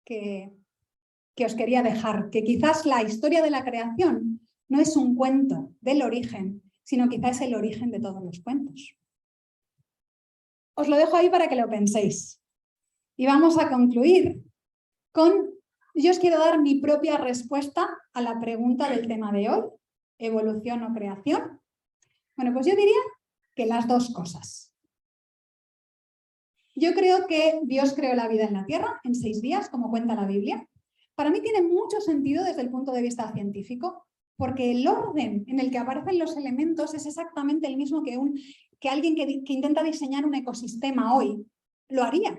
que os quería dejar, que quizás la historia de la creación no es un cuento del origen, sino quizás es el origen de todos los cuentos. Os lo dejo ahí para que lo penséis. Y vamos a concluir con, yo os quiero dar mi propia respuesta a la pregunta del tema de hoy, ¿evolución o creación? Bueno, pues yo diría que las dos cosas. Yo creo que Dios creó la vida en la Tierra en 6 días, como cuenta la Biblia. Para mí tiene mucho sentido desde el punto de vista científico, porque el orden en el que aparecen los elementos es exactamente el mismo que alguien que intenta diseñar un ecosistema hoy lo haría.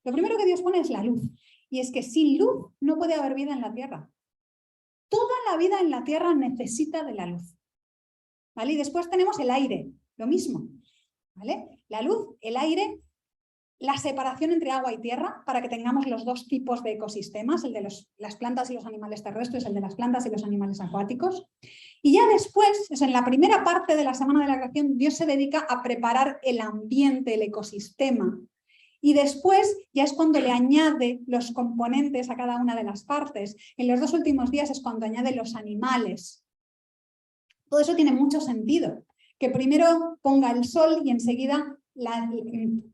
Lo primero que Dios pone es la luz, y es que sin luz no puede haber vida en la Tierra. Toda la vida en la Tierra necesita de la luz, ¿vale? Y después tenemos el aire, lo mismo, ¿vale? La luz, el aire, la separación entre agua y tierra para que tengamos los dos tipos de ecosistemas, el de las plantas y los animales terrestres, el de las plantas y los animales acuáticos. Y ya después, en la primera parte de la Semana de la Creación, Dios se dedica a preparar el ambiente, el ecosistema. Y después ya es cuando le añade los componentes a cada una de las partes. En los 2 últimos días es cuando añade los animales. Todo eso tiene mucho sentido. Que primero ponga el sol y enseguida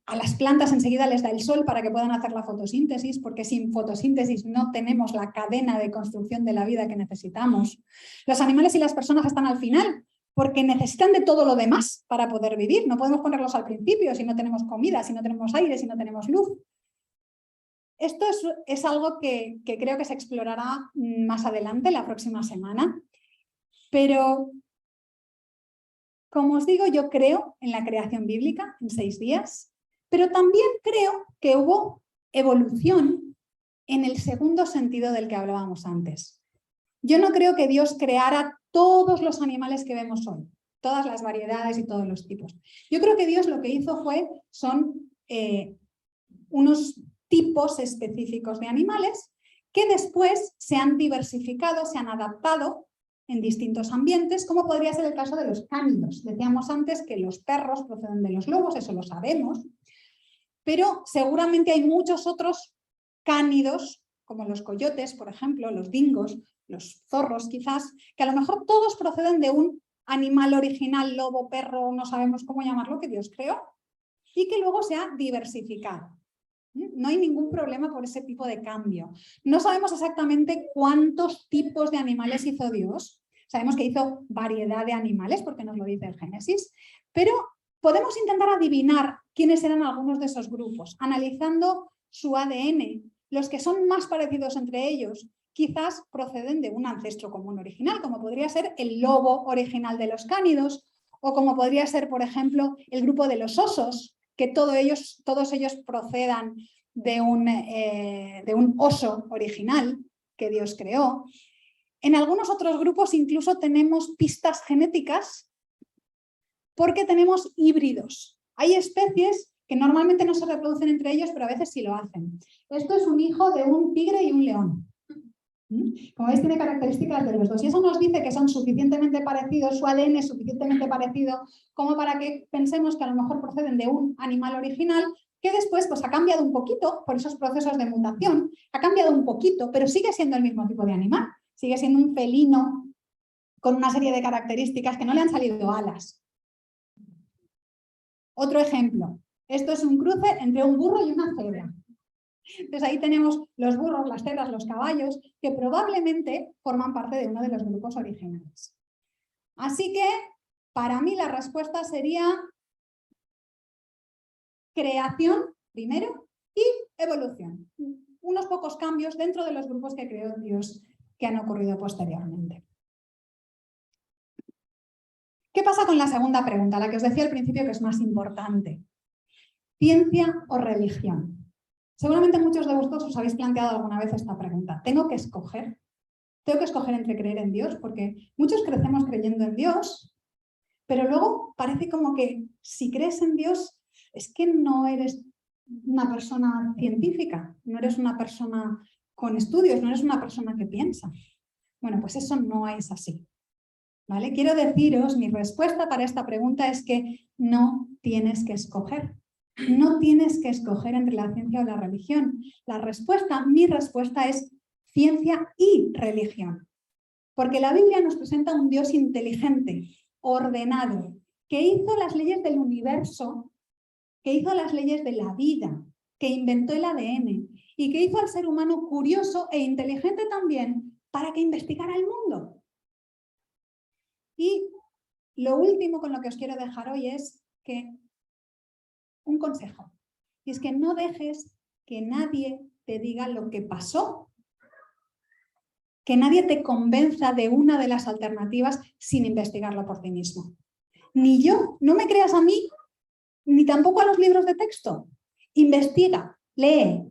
a las plantas enseguida les da el sol para que puedan hacer la fotosíntesis, porque sin fotosíntesis no tenemos la cadena de construcción de la vida que necesitamos. Los animales y las personas están al final, porque necesitan de todo lo demás para poder vivir. No podemos ponerlos al principio si no tenemos comida, si no tenemos aire, si no tenemos luz. Esto es algo que creo que se explorará más adelante, la próxima semana. Pero, como os digo, yo creo en la creación bíblica en 6 días, pero también creo que hubo evolución en el segundo sentido del que hablábamos antes. Yo no creo que Dios creara todos los animales que vemos hoy, todas las variedades y todos los tipos. Yo creo que Dios lo que hizo son unos tipos específicos de animales que después se han diversificado, se han adaptado en distintos ambientes, como podría ser el caso de los cánidos. Decíamos antes que los perros proceden de los lobos, eso lo sabemos, pero seguramente hay muchos otros cánidos, como los coyotes, por ejemplo, los dingos, los zorros quizás, que a lo mejor todos proceden de un animal original, lobo, perro, no sabemos cómo llamarlo, que Dios creó, y que luego se ha diversificado. No hay ningún problema por ese tipo de cambio. No sabemos exactamente cuántos tipos de animales hizo Dios. Sabemos que hizo variedad de animales, porque nos lo dice el Génesis, pero podemos intentar adivinar quiénes eran algunos de esos grupos, analizando su ADN. Los que son más parecidos entre ellos quizás proceden de un ancestro común original, como podría ser el lobo original de los cánidos, o como podría ser, por ejemplo, el grupo de los osos, que todos ellos procedan de un oso original que Dios creó. En algunos otros grupos incluso tenemos pistas genéticas porque tenemos híbridos. Hay especies que normalmente no se reproducen entre ellos, pero a veces sí lo hacen. Esto es un hijo de un tigre y un león. Como veis, tiene características de los dos. Y eso nos dice que son suficientemente parecidos, su ADN es suficientemente parecido como para que pensemos que a lo mejor proceden de un animal original que después pues, ha cambiado un poquito por esos procesos de mutación, ha cambiado un poquito, pero sigue siendo el mismo tipo de animal. Sigue siendo un felino con una serie de características que no le han salido alas. Otro ejemplo. Esto es un cruce entre un burro y una cebra. Entonces ahí tenemos los burros, las cebras, los caballos, que probablemente forman parte de uno de los grupos originales. Así que, para mí la respuesta sería creación primero y evolución. Unos pocos cambios dentro de los grupos que creó Dios que han ocurrido posteriormente. ¿Qué pasa con la segunda pregunta, la que os decía al principio que es más importante? ¿Ciencia o religión? Seguramente muchos de vosotros os habéis planteado alguna vez esta pregunta. ¿Tengo que escoger? ¿Tengo que escoger entre creer en Dios? Porque muchos crecemos creyendo en Dios, pero luego parece como que si crees en Dios es que no eres una persona científica, no eres una persona con estudios, no eres una persona que piensa. Bueno, pues eso no es así. ¿Vale? Quiero deciros, mi respuesta para esta pregunta es que no tienes que escoger. No tienes que escoger entre la ciencia o la religión. Mi respuesta es ciencia y religión. Porque la Biblia nos presenta un Dios inteligente, ordenado, que hizo las leyes del universo, que hizo las leyes de la vida, que inventó el ADN y que hizo al ser humano curioso e inteligente también para que investigara el mundo. Y lo último con lo que os quiero dejar hoy es que un consejo. Y es que no dejes que nadie te diga lo que pasó, que nadie te convenza de una de las alternativas sin investigarlo por ti mismo. Ni yo, no me creas a mí, ni tampoco a los libros de texto. Investiga, lee,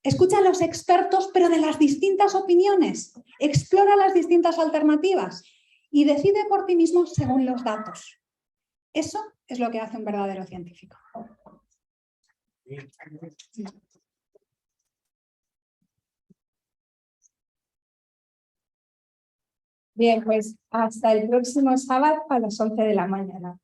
escucha a los expertos, pero de las distintas opiniones. Explora las distintas alternativas y decide por ti mismo según los datos. Eso es lo que hace un verdadero científico. Bien, pues hasta el próximo sábado a las 11 de la mañana.